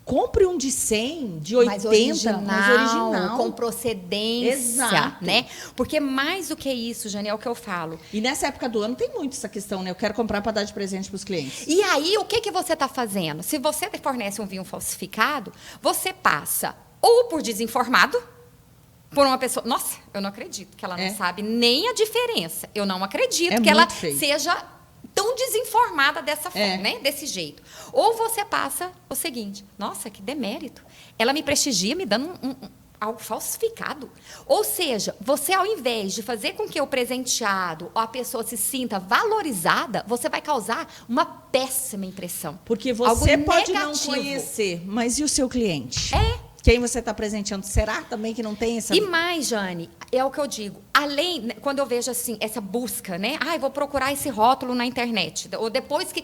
compre um de 100, de 80, mais original. Com procedência. Exato. Né? Porque mais do que isso, Jane, é o que eu falo. E nessa época do ano tem muito essa questão, né? Eu quero comprar para dar de presente para os clientes. E aí, o que você está fazendo? Se você fornece um vinho falsificado, você passa ou por desinformado, por uma pessoa... Nossa, eu não acredito que ela não sabe nem a diferença. Eu não acredito que ela seja tão desinformada dessa forma, né? Desse jeito. Ou você passa o seguinte, nossa, que demérito. Ela me prestigia me dando algo falsificado. Ou seja, você, ao invés de fazer com que o presenteado ou a pessoa se sinta valorizada, você vai causar uma péssima impressão. Porque você pode não conhecer, mas e o seu cliente? Quem você está presenteando? Será também que não tem essa... E mais, Jane, é o que eu digo. Além, quando eu vejo assim, essa busca, né? Eu vou procurar esse rótulo na internet. Ou depois que...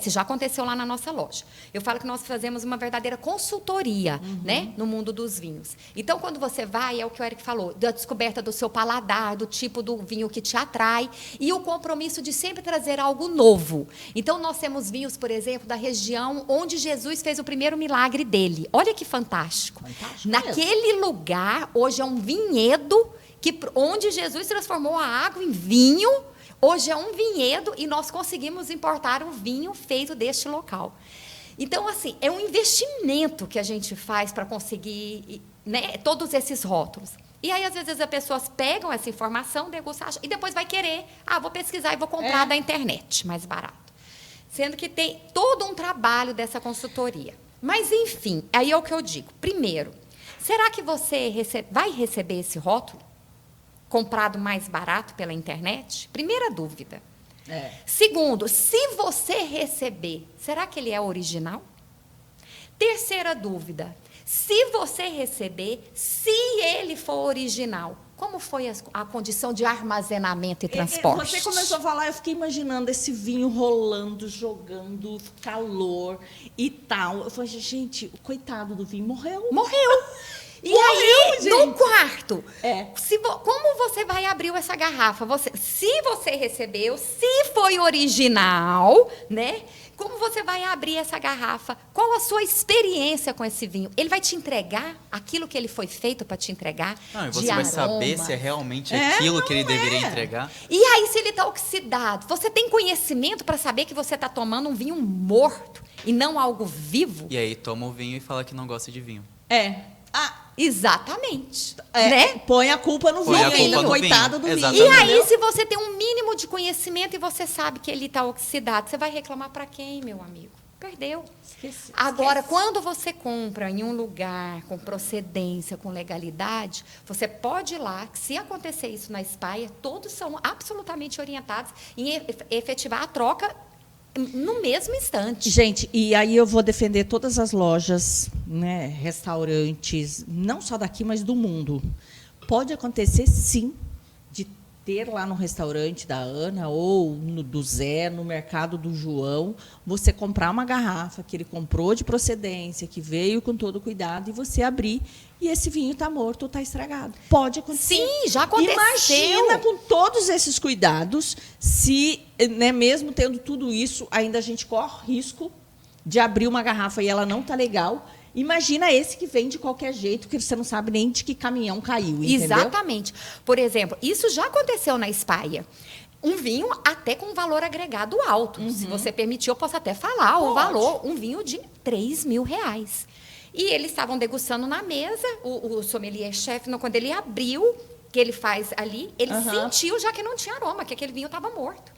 já aconteceu lá na nossa loja. Eu falo que nós fazemos uma verdadeira consultoria, né? No mundo dos vinhos. Então, quando você vai, é o que o Eric falou, da descoberta do seu paladar, do tipo do vinho que te atrai, e o compromisso de sempre trazer algo novo. Então, nós temos vinhos, por exemplo, da região onde Jesus fez o primeiro milagre dele. Olha que fantástico. Naquele lugar, hoje é um vinhedo onde Jesus transformou a água em vinho. Hoje é um vinhedo e nós conseguimos importar um vinho feito deste local. Então, assim, é um investimento que a gente faz para conseguir, né, todos esses rótulos. E aí, às vezes, as pessoas pegam essa informação, degustam, e depois vai querer, vou pesquisar e vou comprar da internet, mais barato. Sendo que tem todo um trabalho dessa consultoria. Mas, enfim, aí é o que eu digo. Primeiro, será que você vai receber esse rótulo comprado mais barato pela internet? Primeira dúvida. Segundo, se você receber, será que ele é original? Terceira dúvida. Se você receber, se ele for original, como foi a condição de armazenamento e transporte? Você começou a falar, eu fiquei imaginando esse vinho rolando, jogando, calor e tal. Eu falei, gente, o coitado do vinho morreu. Morreu! E morreu, aí, gente. no quarto, como você vai abrir essa garrafa? Se você recebeu, se foi original, né? Como você vai abrir essa garrafa? Qual a sua experiência com esse vinho? Ele vai te entregar aquilo que ele foi feito para te entregar? Não, e você vai saber se é realmente aquilo que ele deveria entregar. E aí, se ele está oxidado? Você tem conhecimento para saber que você está tomando um vinho morto e não algo vivo? E aí toma o vinho e fala que não gosta de vinho. Exatamente. Né? Põe a culpa no vinho, coitado do vinho. E aí, se você tem um mínimo de conhecimento e você sabe que ele está oxidado, você vai reclamar para quem, meu amigo? Perdeu. Esqueci. Agora, quando você compra em um lugar com procedência, com legalidade, você pode ir lá, que se acontecer isso na Espanha, todos são absolutamente orientados em efetivar a troca no mesmo instante. Gente, e aí eu vou defender todas as lojas, né, restaurantes, não só daqui, mas do mundo. Pode acontecer, sim, de ter lá no restaurante da Ana ou do Zé, no mercado do João, você comprar uma garrafa que ele comprou de procedência, que veio com todo cuidado, e você abrir, e esse vinho está morto ou está estragado. Pode acontecer. Sim, já aconteceu. Imagina com todos esses cuidados, se, né, mesmo tendo tudo isso, ainda a gente corre risco de abrir uma garrafa e ela não está legal. Imagina esse que vem de qualquer jeito, que você não sabe nem de que caminhão caiu, entendeu? Exatamente. Por exemplo, isso já aconteceu na Espanha. Um vinho até com valor agregado alto. Se você permitir, eu posso até falar o valor. Um vinho de R$3.000. E eles estavam degustando na mesa, o sommelier-chefe, quando ele abriu, que ele faz ali, ele sentiu já que não tinha aroma, que aquele vinho estava morto.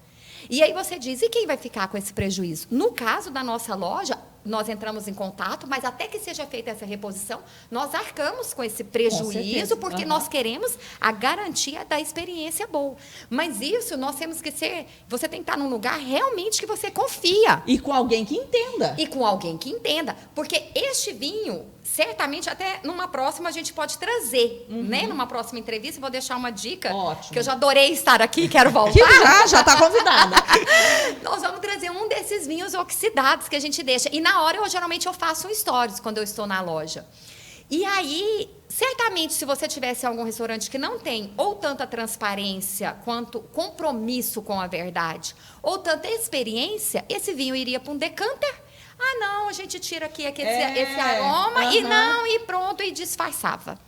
E aí você diz, e quem vai ficar com esse prejuízo? No caso da nossa loja, nós entramos em contato, mas até que seja feita essa reposição, nós arcamos com esse prejuízo, porque nós queremos a garantia da experiência boa. Mas isso nós temos que ser, você tem que estar num lugar realmente que você confia. E com alguém que entenda. E com alguém que entenda. Porque este vinho, certamente, até numa próxima a gente pode trazer, né? Numa próxima entrevista, vou deixar uma dica. Ótimo. Que eu já adorei estar aqui, quero voltar. Que já está convidada. Nós vamos trazer um desses vinhos oxidados que a gente deixa. E na hora, geralmente, eu faço um stories quando eu estou na loja. E aí, certamente, se você tivesse algum restaurante que não tem ou tanta transparência quanto compromisso com a verdade, ou tanta experiência, esse vinho iria para um decanter. Ah, não, a gente tira aqui esse aroma e pronto, e disfarçava.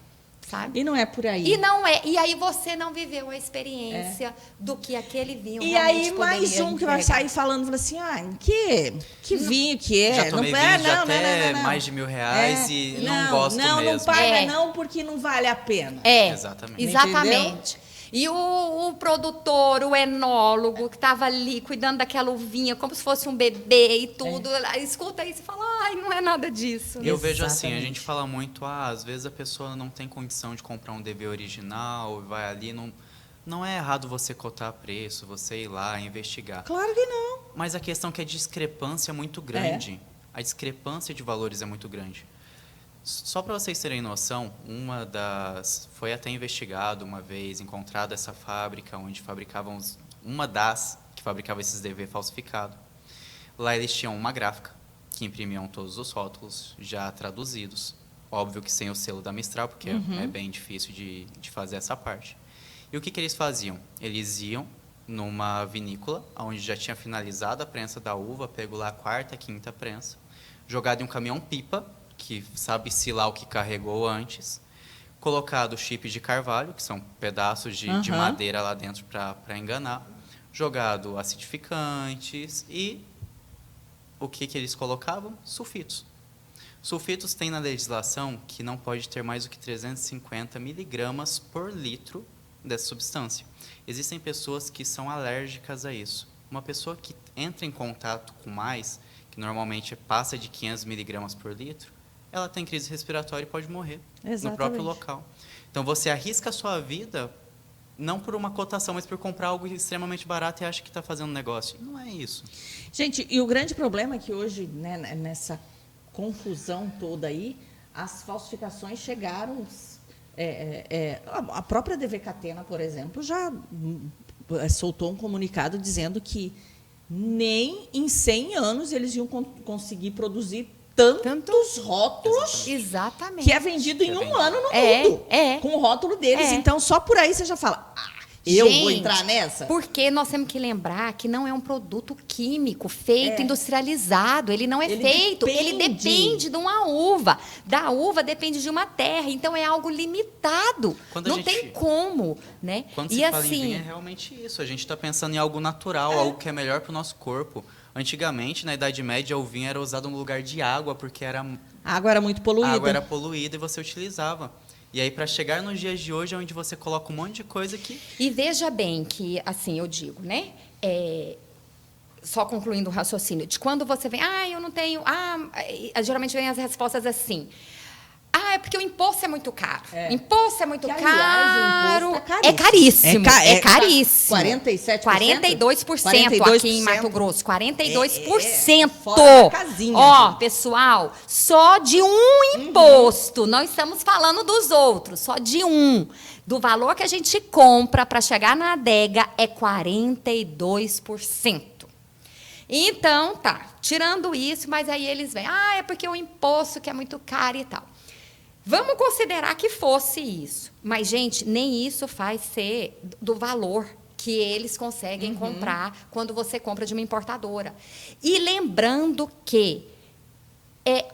Sabe? E não é por aí. E não é. E aí você não viveu a experiência do que aquele vinho e realmente aí mais um que vai sair falando, fala assim, que vinho que é? Já tomei vinho de até mais de R$1.000 e não gosto mesmo. Não paga não, porque não vale a pena. Exatamente. Exatamente. E o produtor, o enólogo, que estava ali cuidando daquela uvinha como se fosse um bebê e tudo, escuta isso e fala, ai, não é nada disso. Eu vejo assim, a gente fala muito, às vezes a pessoa não tem condição de comprar um DV original, vai ali, não é errado você cotar preço, você ir lá investigar. Claro que não. Mas a questão é que a discrepância é muito grande. A discrepância de valores é muito grande. Só para vocês terem noção, foi até investigado uma vez, encontrado essa fábrica onde fabricavam que fabricava esses DV falsificados. Lá eles tinham uma gráfica que imprimiam todos os rótulos já traduzidos. Óbvio que sem o selo da Mistral, porque é bem difícil de fazer essa parte. E o que eles faziam? Eles iam numa vinícola, onde já tinha finalizado a prensa da uva, pego lá a quarta, quinta prensa, jogado em um caminhão-pipa, que sabe-se lá o que carregou antes, colocado chips de carvalho, que são pedaços de madeira lá dentro para enganar, jogado acidificantes e o que eles colocavam? Sulfitos. Sulfitos tem na legislação que não pode ter mais do que 350 miligramas por litro dessa substância. Existem pessoas que são alérgicas a isso. Uma pessoa que entra em contato com mais, que normalmente passa de 500 miligramas por litro, ela tem crise respiratória e pode morrer no próprio local. Então, você arrisca a sua vida, não por uma cotação, mas por comprar algo extremamente barato e acha que está fazendo negócio. Não é isso. Gente, e o grande problema é que hoje, né, nessa confusão toda aí, as falsificações chegaram A própria DV Catena, por exemplo, já soltou um comunicado dizendo que nem em 100 anos eles iam conseguir produzir tantos rótulos. Exatamente. Que é vendido em um ano no mundo. Com o rótulo deles. Então, só por aí você já fala... Eu vou entrar nessa? Porque nós temos que lembrar que não é um produto químico feito, industrializado. Ele não é feito. Ele depende de uma uva. Da uva depende de uma terra. Então, é algo limitado. Não tem como. Né? Quando se fala em vinho, é realmente isso. A gente está pensando em algo natural, algo que é melhor para o nosso corpo. Antigamente, na Idade Média, o vinho era usado no lugar de água, porque a água era muito poluída. A água era poluída e você utilizava. E aí, para chegar nos dias de hoje, é onde você coloca um monte de coisa que... E veja bem que, assim, eu digo, né? Só concluindo o raciocínio, de quando você vem, eu não tenho... geralmente vem as respostas assim... é porque o imposto é muito caro. O imposto é muito caro. Aliás, o imposto é caríssimo. É caríssimo. 47%? 42% aqui em Mato Grosso. 42%. Fora da casinha, ó, pessoal, só de um imposto. Não estamos falando dos outros, só de um. Do valor que a gente compra para chegar na adega é 42%. Então, tá, tirando isso, mas aí eles vêm, é porque o imposto que é muito caro e tal. Vamos considerar que fosse isso. Mas, gente, nem isso faz ser do valor que eles conseguem comprar quando você compra de uma importadora. E lembrando que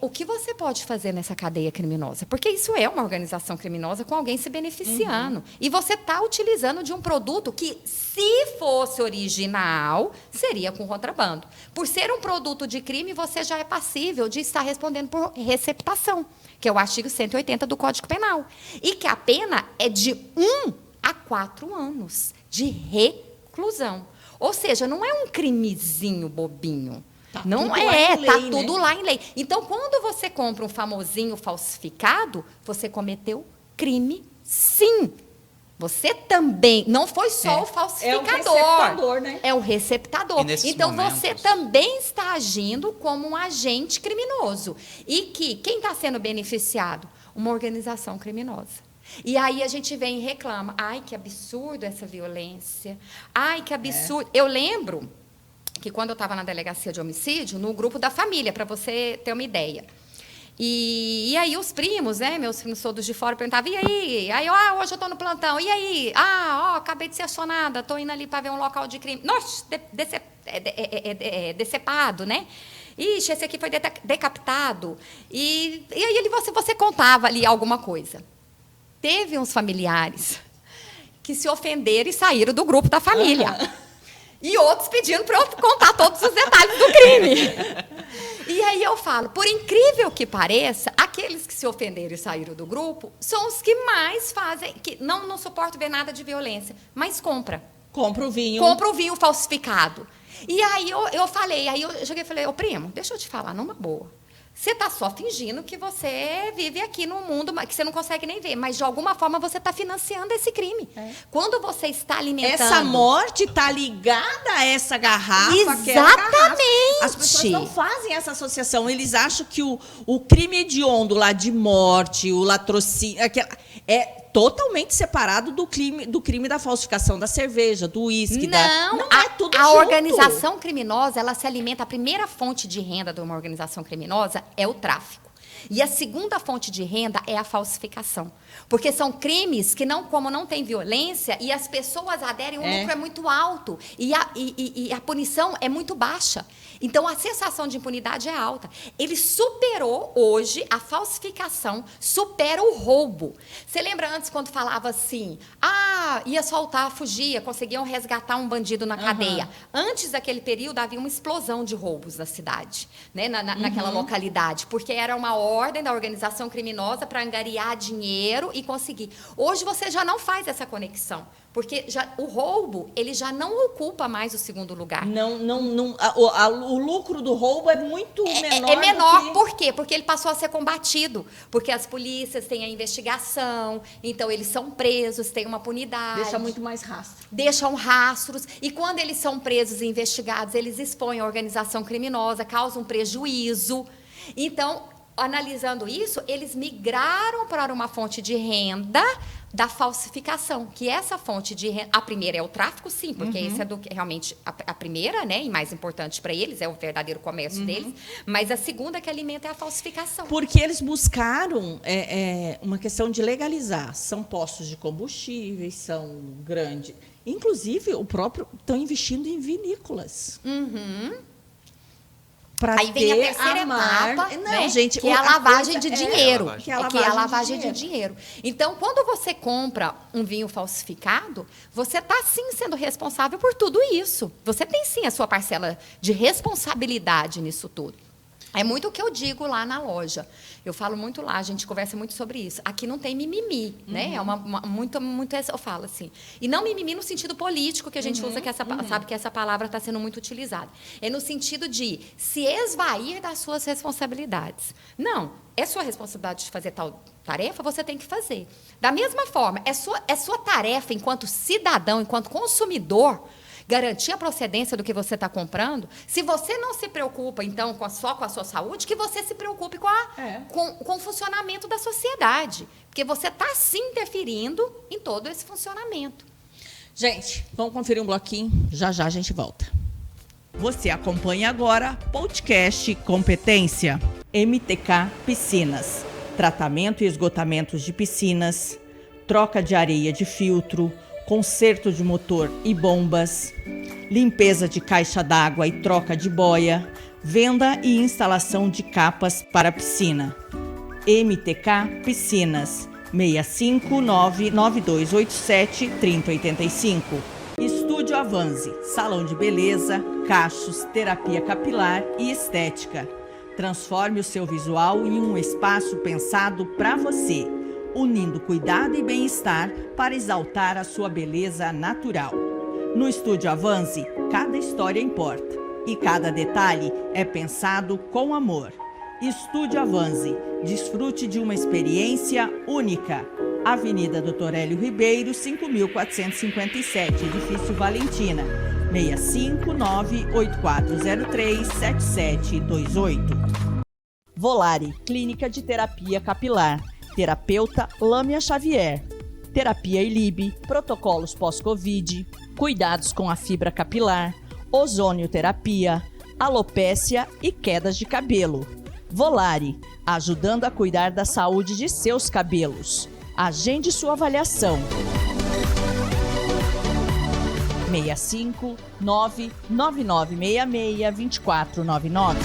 o que você pode fazer nessa cadeia criminosa? Porque isso é uma organização criminosa com alguém se beneficiando. E você está utilizando de um produto que, se fosse original, seria com contrabando. Por ser um produto de crime, você já é passível de estar respondendo por receptação, que é o artigo 180 do Código Penal. E que a pena é de 1 a 4 anos de reclusão. Ou seja, não é um crimezinho bobinho. Não está tudo lá em lei. Então, quando você compra um famosinho falsificado, você cometeu crime, sim. Você também, não foi só o falsificador. É o receptador, né? É o receptador. Então, você também está agindo como um agente criminoso. E que quem está sendo beneficiado? Uma organização criminosa. E aí a gente vem e reclama. Ai, que absurdo essa violência. Ai, que absurdo. Eu lembro que quando eu estava na delegacia de homicídio, no grupo da família, para você ter uma ideia. E aí os primos, né, meus primos todos de fora, perguntavam, e aí? Aí, hoje eu estou no plantão, e aí? Acabei de ser acionada, estou indo ali para ver um local de crime. Nossa, decepado, né? Ixi, esse aqui foi decapitado. E aí você contava ali alguma coisa. Teve uns familiares que se ofenderam e saíram do grupo da família. E outros pedindo para eu contar todos os detalhes do crime. E aí eu falo, por incrível que pareça, aqueles que se ofenderam e saíram do grupo são os que mais fazem, que não suportam ver nada de violência, mas compra. Compra o vinho. Compra o vinho falsificado. E aí eu falei, eu cheguei e falei, primo, deixa eu te falar numa boa. Você está só fingindo que você vive aqui no mundo, que você não consegue nem ver. Mas, de alguma forma, você está financiando esse crime. Quando você está alimentando... Essa morte está ligada a essa garrafa. Exatamente. As pessoas não fazem essa associação. Eles acham que o crime hediondo lá de morte, o latrocínio... é totalmente separado do crime da falsificação da cerveja, do uísque. Não é tudo junto. A organização criminosa, ela se alimenta, a primeira fonte de renda de uma organização criminosa é o tráfico. E a segunda fonte de renda é a falsificação. Porque são crimes que, como não tem violência, e as pessoas aderem, o lucro é muito alto. E a punição é muito baixa. Então, a sensação de impunidade é alta. Ele superou, hoje, a falsificação, supera o roubo. Você lembra antes, quando falava assim, ia soltar, fugia, conseguiam resgatar um bandido na cadeia. Antes daquele período, havia uma explosão de roubos na cidade, né, naquela localidade, porque era uma ordem da organização criminosa para angariar dinheiro e conseguir. Hoje, você já não faz essa conexão. Porque o roubo, ele já não ocupa mais o segundo lugar. O lucro do roubo é muito menor. É menor, por quê? Porque ele passou a ser combatido. Porque as polícias têm a investigação, então eles são presos, têm uma punidade. Deixa muito mais rastro. Deixam rastros. E quando eles são presos e investigados, eles expõem a organização criminosa, causam prejuízo. Então, analisando isso, eles migraram para uma fonte de renda da falsificação, que essa fonte de renda, a primeira é o tráfico, sim, porque esse é realmente a primeira, né, e mais importante para eles, é o verdadeiro comércio deles, mas a segunda que alimenta é a falsificação. Porque eles buscaram uma questão de legalizar. São postos de combustíveis, são grandes. Inclusive, estão investindo em vinícolas. Aí vem a terceira etapa, né, gente, que é a lavagem de dinheiro. Que é a lavagem de dinheiro. Então, quando você compra um vinho falsificado, você está, sim, sendo responsável por tudo isso. Você tem, sim, a sua parcela de responsabilidade nisso tudo. É muito o que eu digo lá na loja. Eu falo muito lá, a gente conversa muito sobre isso. Aqui não tem mimimi, né? É muito eu falo assim. E não mimimi no sentido político que a gente usa, que sabe que essa palavra está sendo muito utilizada. É no sentido de se esvair das suas responsabilidades. Não, é sua responsabilidade de fazer tal tarefa, você tem que fazer. Da mesma forma, é sua tarefa enquanto cidadão, enquanto consumidor, garantir a procedência do que você está comprando. Se você não se preocupa, então, só com a sua saúde, que você se preocupe com o funcionamento da sociedade. Porque você está, sim, interferindo em todo esse funcionamento. Gente, vamos conferir um bloquinho. Já a gente volta. Você acompanha agora podcast Competência. MTK Piscinas. Tratamento e esgotamentos de piscinas. Troca de areia de filtro. Conserto de motor e bombas, limpeza de caixa d'água e troca de boia, venda e instalação de capas para piscina. MTK Piscinas, 65992873085. Estúdio Avanzi, salão de beleza, cachos, terapia capilar e estética. Transforme o seu visual em um espaço pensado para você, unindo cuidado e bem-estar para exaltar a sua beleza natural. No Estúdio Avanzi, cada história importa e cada detalhe é pensado com amor. Estúdio Avanzi, desfrute de uma experiência única. Avenida Doutor Hélio Ribeiro, 5457, Edifício Valentina, 65984037728. Volare, Clínica de Terapia Capilar. Terapeuta Lâmia Xavier, terapia ILIB, protocolos pós-Covid, cuidados com a fibra capilar, ozonioterapia, alopécia e quedas de cabelo. Volare, ajudando a cuidar da saúde de seus cabelos. Agende sua avaliação. 65999662499.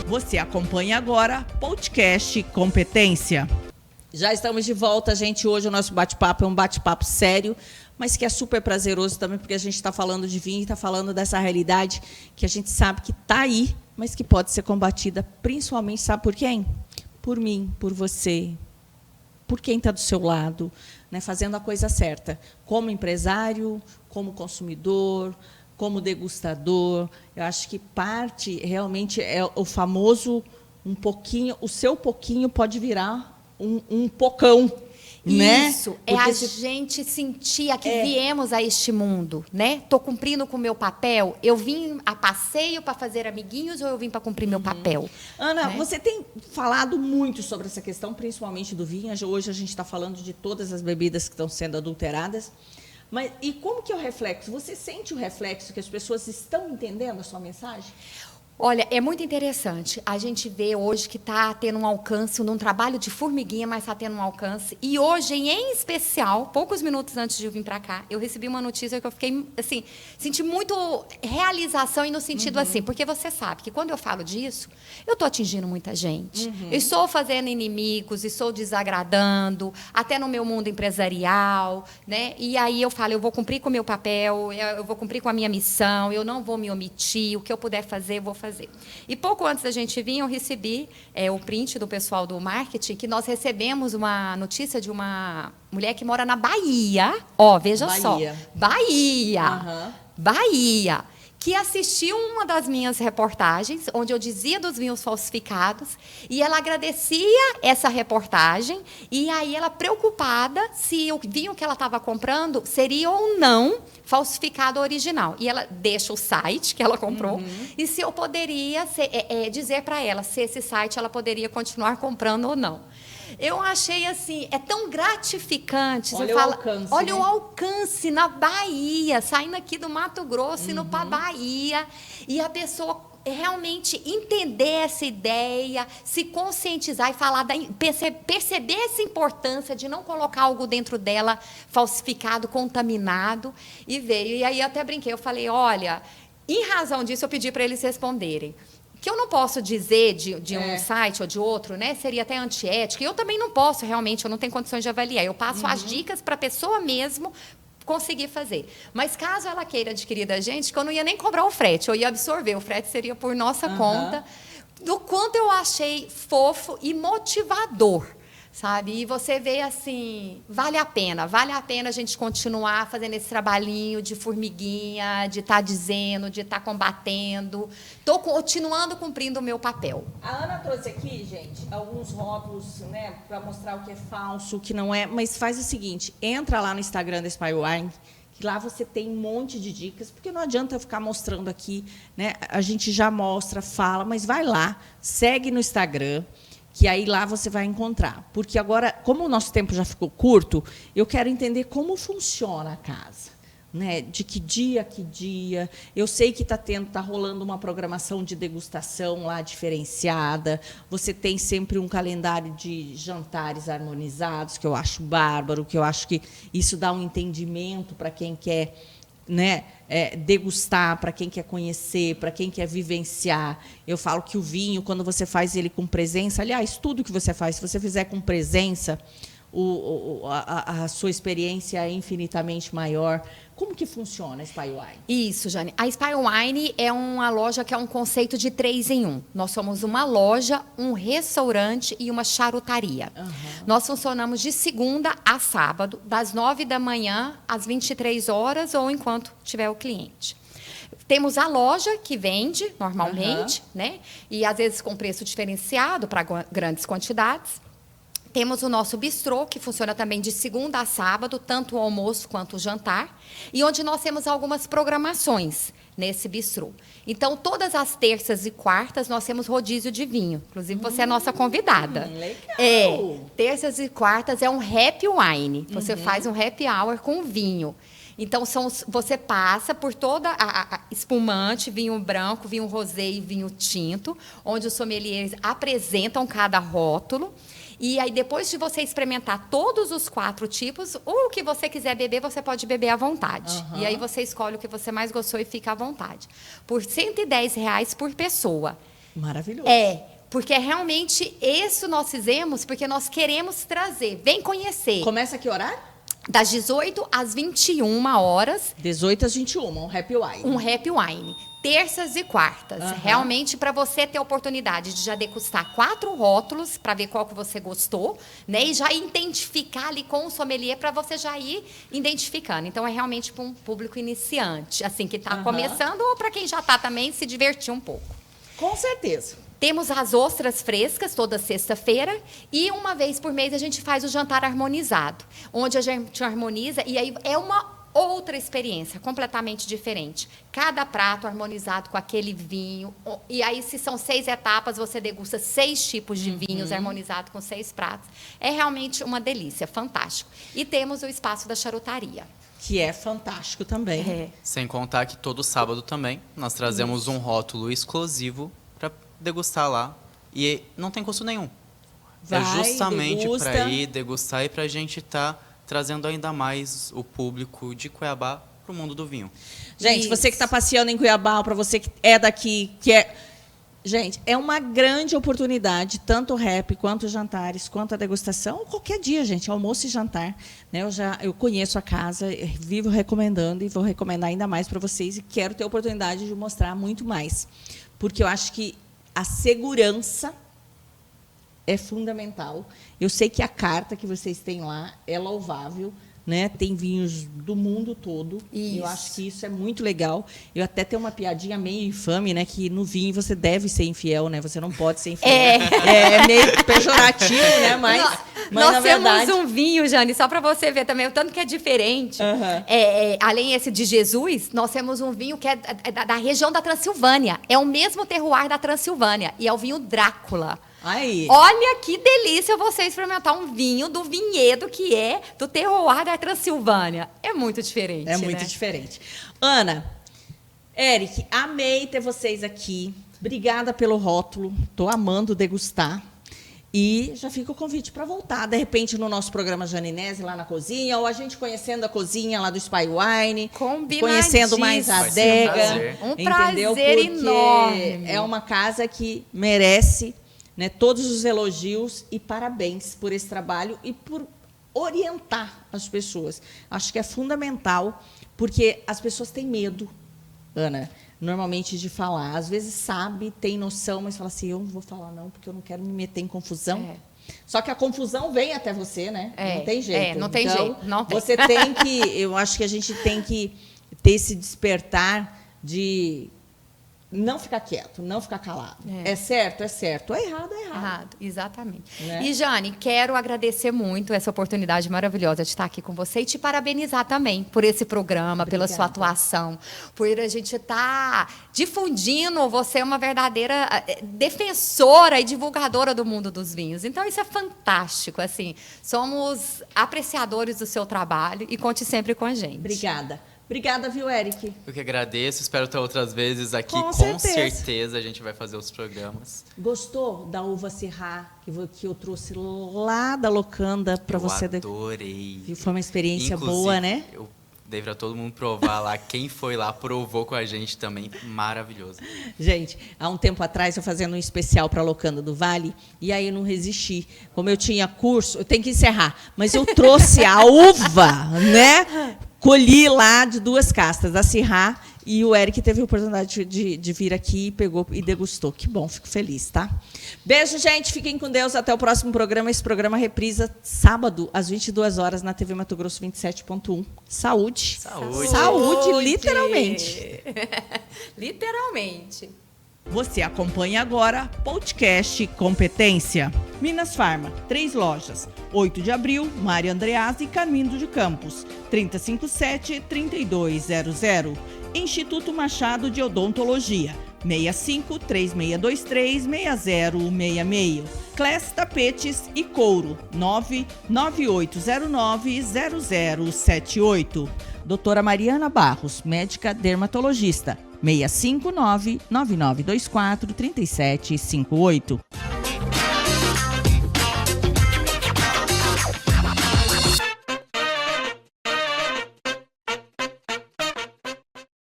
Você acompanha agora podcast Competência. Já estamos de volta, gente. Hoje o nosso bate-papo é um bate-papo sério, mas que é super prazeroso também, porque a gente está falando de vinho e está falando dessa realidade que a gente sabe que está aí, mas que pode ser combatida principalmente, sabe por quem? Por mim, por você, por quem está do seu lado, né, fazendo a coisa certa, como empresário, como consumidor, como degustador. Eu acho que parte realmente é o famoso um pouquinho, o seu pouquinho pode virar um pocão. Né? Isso, porque a gente sentir que viemos a este mundo, né? Estou cumprindo com o meu papel. Eu vim a passeio para fazer amiguinhos ou eu vim para cumprir meu papel? Ana, né? Você tem falado muito sobre essa questão, principalmente do vinho. Hoje a gente está falando de todas as bebidas que estão sendo adulteradas. Mas, e como que é o reflexo? Você sente o reflexo que as pessoas estão entendendo a sua mensagem? Olha, é muito interessante. A gente vê hoje que está tendo um alcance, num trabalho de formiguinha, mas está tendo um alcance. E hoje, em especial, poucos minutos antes de eu vir para cá, eu recebi uma notícia que eu fiquei, assim, senti muito realização e no sentido assim, porque você sabe que quando eu falo disso, eu estou atingindo muita gente. Eu estou fazendo inimigos, estou desagradando, até no meu mundo empresarial, né? E aí eu falo, eu vou cumprir com o meu papel, eu vou cumprir com a minha missão, eu não vou me omitir, o que eu puder fazer, eu vou fazer. E pouco antes da gente vir, eu recebi o print do pessoal do marketing, que nós recebemos uma notícia de uma mulher que mora na Bahia. Ó, veja só. Bahia. Bahia. que assistiu uma das minhas reportagens, onde eu dizia dos vinhos falsificados, e ela agradecia essa reportagem, e aí ela preocupada se o vinho que ela estava comprando seria ou não falsificado original. E ela deixa o site que ela comprou, e se eu poderia dizer para ela se esse site ela poderia continuar comprando ou não. Eu achei assim, é tão gratificante. Olha o alcance, olha, né? o alcance na Bahia, saindo aqui do Mato Grosso, indo para a Bahia, e a pessoa realmente entender essa ideia, se conscientizar e falar, perceber essa importância de não colocar algo dentro dela falsificado, contaminado, e veio. E aí eu até brinquei, eu falei, olha, em razão disso eu pedi para eles responderem. Que eu não posso dizer de um site ou de outro, né? Seria até antiético. E eu também não posso, realmente, eu não tenho condições de avaliar. Eu passo as dicas para a pessoa mesmo conseguir fazer. Mas caso ela queira adquirir da gente, que eu não ia nem cobrar o frete, eu ia absorver. O frete seria por nossa conta. Do quanto eu achei fofo e motivador. Sabe? E você vê assim, vale a pena a gente continuar fazendo esse trabalhinho de formiguinha, de estar dizendo, de estar combatendo. Estou continuando cumprindo o meu papel. A Ana trouxe aqui, gente, alguns rótulos, né, para mostrar o que é falso, o que não é, mas faz o seguinte, entra lá no Instagram da Spy Wine, que lá você tem um monte de dicas, porque não adianta eu ficar mostrando aqui, né? A gente já mostra, fala, mas vai lá, segue no Instagram, que aí lá você vai encontrar. Porque agora, como o nosso tempo já ficou curto, eu quero entender como funciona a casa. Né? De que dia a que dia. Eu sei que tá rolando uma programação de degustação lá diferenciada. Você tem sempre um calendário de jantares harmonizados, que eu acho bárbaro, que eu acho que isso dá um entendimento para quem quer, né, degustar, para quem quer conhecer, para quem quer vivenciar. Eu falo que o vinho, quando você faz ele com presença, aliás, tudo que você faz, se você fizer com presença, a sua experiência é infinitamente maior. Como que funciona a Spy Wine? Isso, Jane. A Spy Wine é uma loja que é um conceito de 3 em 1. Nós somos uma loja, um restaurante e uma charutaria. Nós funcionamos de segunda a sábado, das 9 da manhã às 23 horas ou enquanto tiver o cliente. Temos a loja que vende normalmente, né? E às vezes com preço diferenciado para grandes quantidades. Temos o nosso bistrô, que funciona também de segunda a sábado, tanto o almoço quanto o jantar, e onde nós temos algumas programações nesse bistrô. Então, todas as terças e quartas, nós temos rodízio de vinho. Inclusive, você é a nossa convidada. Legal! Terças e quartas é um happy wine. Você faz um happy hour com vinho. Então, você passa por toda a espumante, vinho branco, vinho rosé e vinho tinto, onde os sommeliers apresentam cada rótulo. E aí, depois de você experimentar todos os 4 tipos, o que você quiser beber, você pode beber à vontade. E aí, você escolhe o que você mais gostou e fica à vontade. Por R$110 por pessoa. Maravilhoso. Porque realmente isso nós fizemos, porque nós queremos trazer. Vem conhecer. Começa a que horário? Das 18 às 21 horas. 18 às 21, um happy wine. Um happy wine. Terças e quartas. Realmente, para você ter a oportunidade de já degustar 4 rótulos, para ver qual que você gostou, né? E já identificar ali com o sommelier, para você já ir identificando. Então, é realmente para um público iniciante, assim, que está começando, ou para quem já está também, se divertir um pouco. Com certeza. Temos as ostras frescas toda sexta-feira e uma vez por mês a gente faz o jantar harmonizado, onde a gente harmoniza e aí é uma outra experiência, completamente diferente. Cada prato harmonizado com aquele vinho. E aí, se são 6 etapas, você degusta 6 tipos de vinhos harmonizados com 6 pratos. É realmente uma delícia, fantástico. E temos o espaço da charutaria. Que é fantástico também. Sem contar que todo sábado também nós trazemos um rótulo exclusivo para degustar lá. E não tem custo nenhum. É justamente para ir degustar e para a gente estar trazendo ainda mais o público de Cuiabá para o mundo do vinho. Gente, você que está passeando em Cuiabá, para você que é daqui, que é... Gente, é uma grande oportunidade, tanto o rap, quanto os jantares, quanto a degustação, qualquer dia, gente, almoço e jantar. Né? Eu conheço a casa, vivo recomendando e vou recomendar ainda mais para vocês e quero ter a oportunidade de mostrar muito mais. Porque eu acho que a segurança é fundamental. Eu sei que a carta que vocês têm lá é louvável, né? Tem vinhos do mundo todo. Isso. Eu acho que isso é muito legal. Eu até tenho uma piadinha meio infame, né? Que no vinho você deve ser infiel, né? Você não pode ser infiel. É meio pejorativo, né? Mas nós na temos verdade... um vinho, Jane, só para você ver também o tanto que é diferente. Além esse de Jesus, nós temos um vinho que é da região da Transilvânia. É o mesmo terroir da Transilvânia. E é o vinho Drácula. Aí. Olha que delícia você experimentar um vinho do vinhedo que é do terroir da Transilvânia. É muito diferente, É muito diferente. Ana, Eric, amei ter vocês aqui. Obrigada pelo rótulo. Estou amando degustar. E já fica o convite para voltar, de repente, no nosso programa Janinese, lá na cozinha, ou a gente conhecendo a cozinha lá do Spy Wine. Conhecendo mais a adega. Um prazer enorme. É uma casa que merece... né, todos os elogios e parabéns por esse trabalho e por orientar as pessoas. Acho que é fundamental, porque as pessoas têm medo, Ana, normalmente de falar. Às vezes sabe, tem noção, mas fala assim, eu não vou falar não, porque eu não quero me meter em confusão. Só que a confusão vem até você, né? Não tem jeito. Não tem jeito. Não tem. Você tem que... Eu acho que a gente tem que ter esse despertar de... não ficar quieto, não ficar calado. É certo, é certo. É errado, é errado. Exatamente. Né? E, Jane, quero agradecer muito essa oportunidade maravilhosa de estar aqui com você e te parabenizar também por esse programa, Obrigada. pela sua atuação, por a gente estar difundindo. Você é uma verdadeira defensora e divulgadora do mundo dos vinhos. Então, isso é fantástico. Assim, somos apreciadores do seu trabalho e conte sempre com a gente. Obrigada. Obrigada, viu, Eric? Eu que agradeço, espero ter outras vezes aqui. Com certeza a gente vai fazer os programas. Gostou da uva Syrah que eu trouxe lá da Locanda para você? Eu adorei. Foi uma experiência Inclusive, boa, né? Eu dei para todo mundo provar lá. Quem foi lá provou com a gente também. Maravilhoso. Gente, há um tempo atrás eu fazendo um especial para a Locanda do Vale e aí eu não resisti. Como eu tinha curso, eu tenho que encerrar, mas eu trouxe a uva, né? Colhi lá de 2 castas, a Syrah, e o Eric teve a oportunidade de vir aqui, pegou e degustou. Que bom, fico feliz, tá? Beijo, gente, fiquem com Deus, até o próximo programa. Esse programa reprisa sábado, às 22 horas, na TV Mato Grosso 27.1. Saúde. Saúde. Saúde, literalmente. Literalmente. Você acompanha agora podcast Competência. Minas Farma, 3 lojas. 8 de abril, Mário Andreazzi, Carmindo de Campos. 3057-3200. Instituto Machado de Odontologia. 65-3623-6066. Clés Tapetes e Couro. 99809-0078. Doutora Mariana Barros, médica dermatologista. 659-9924-3758.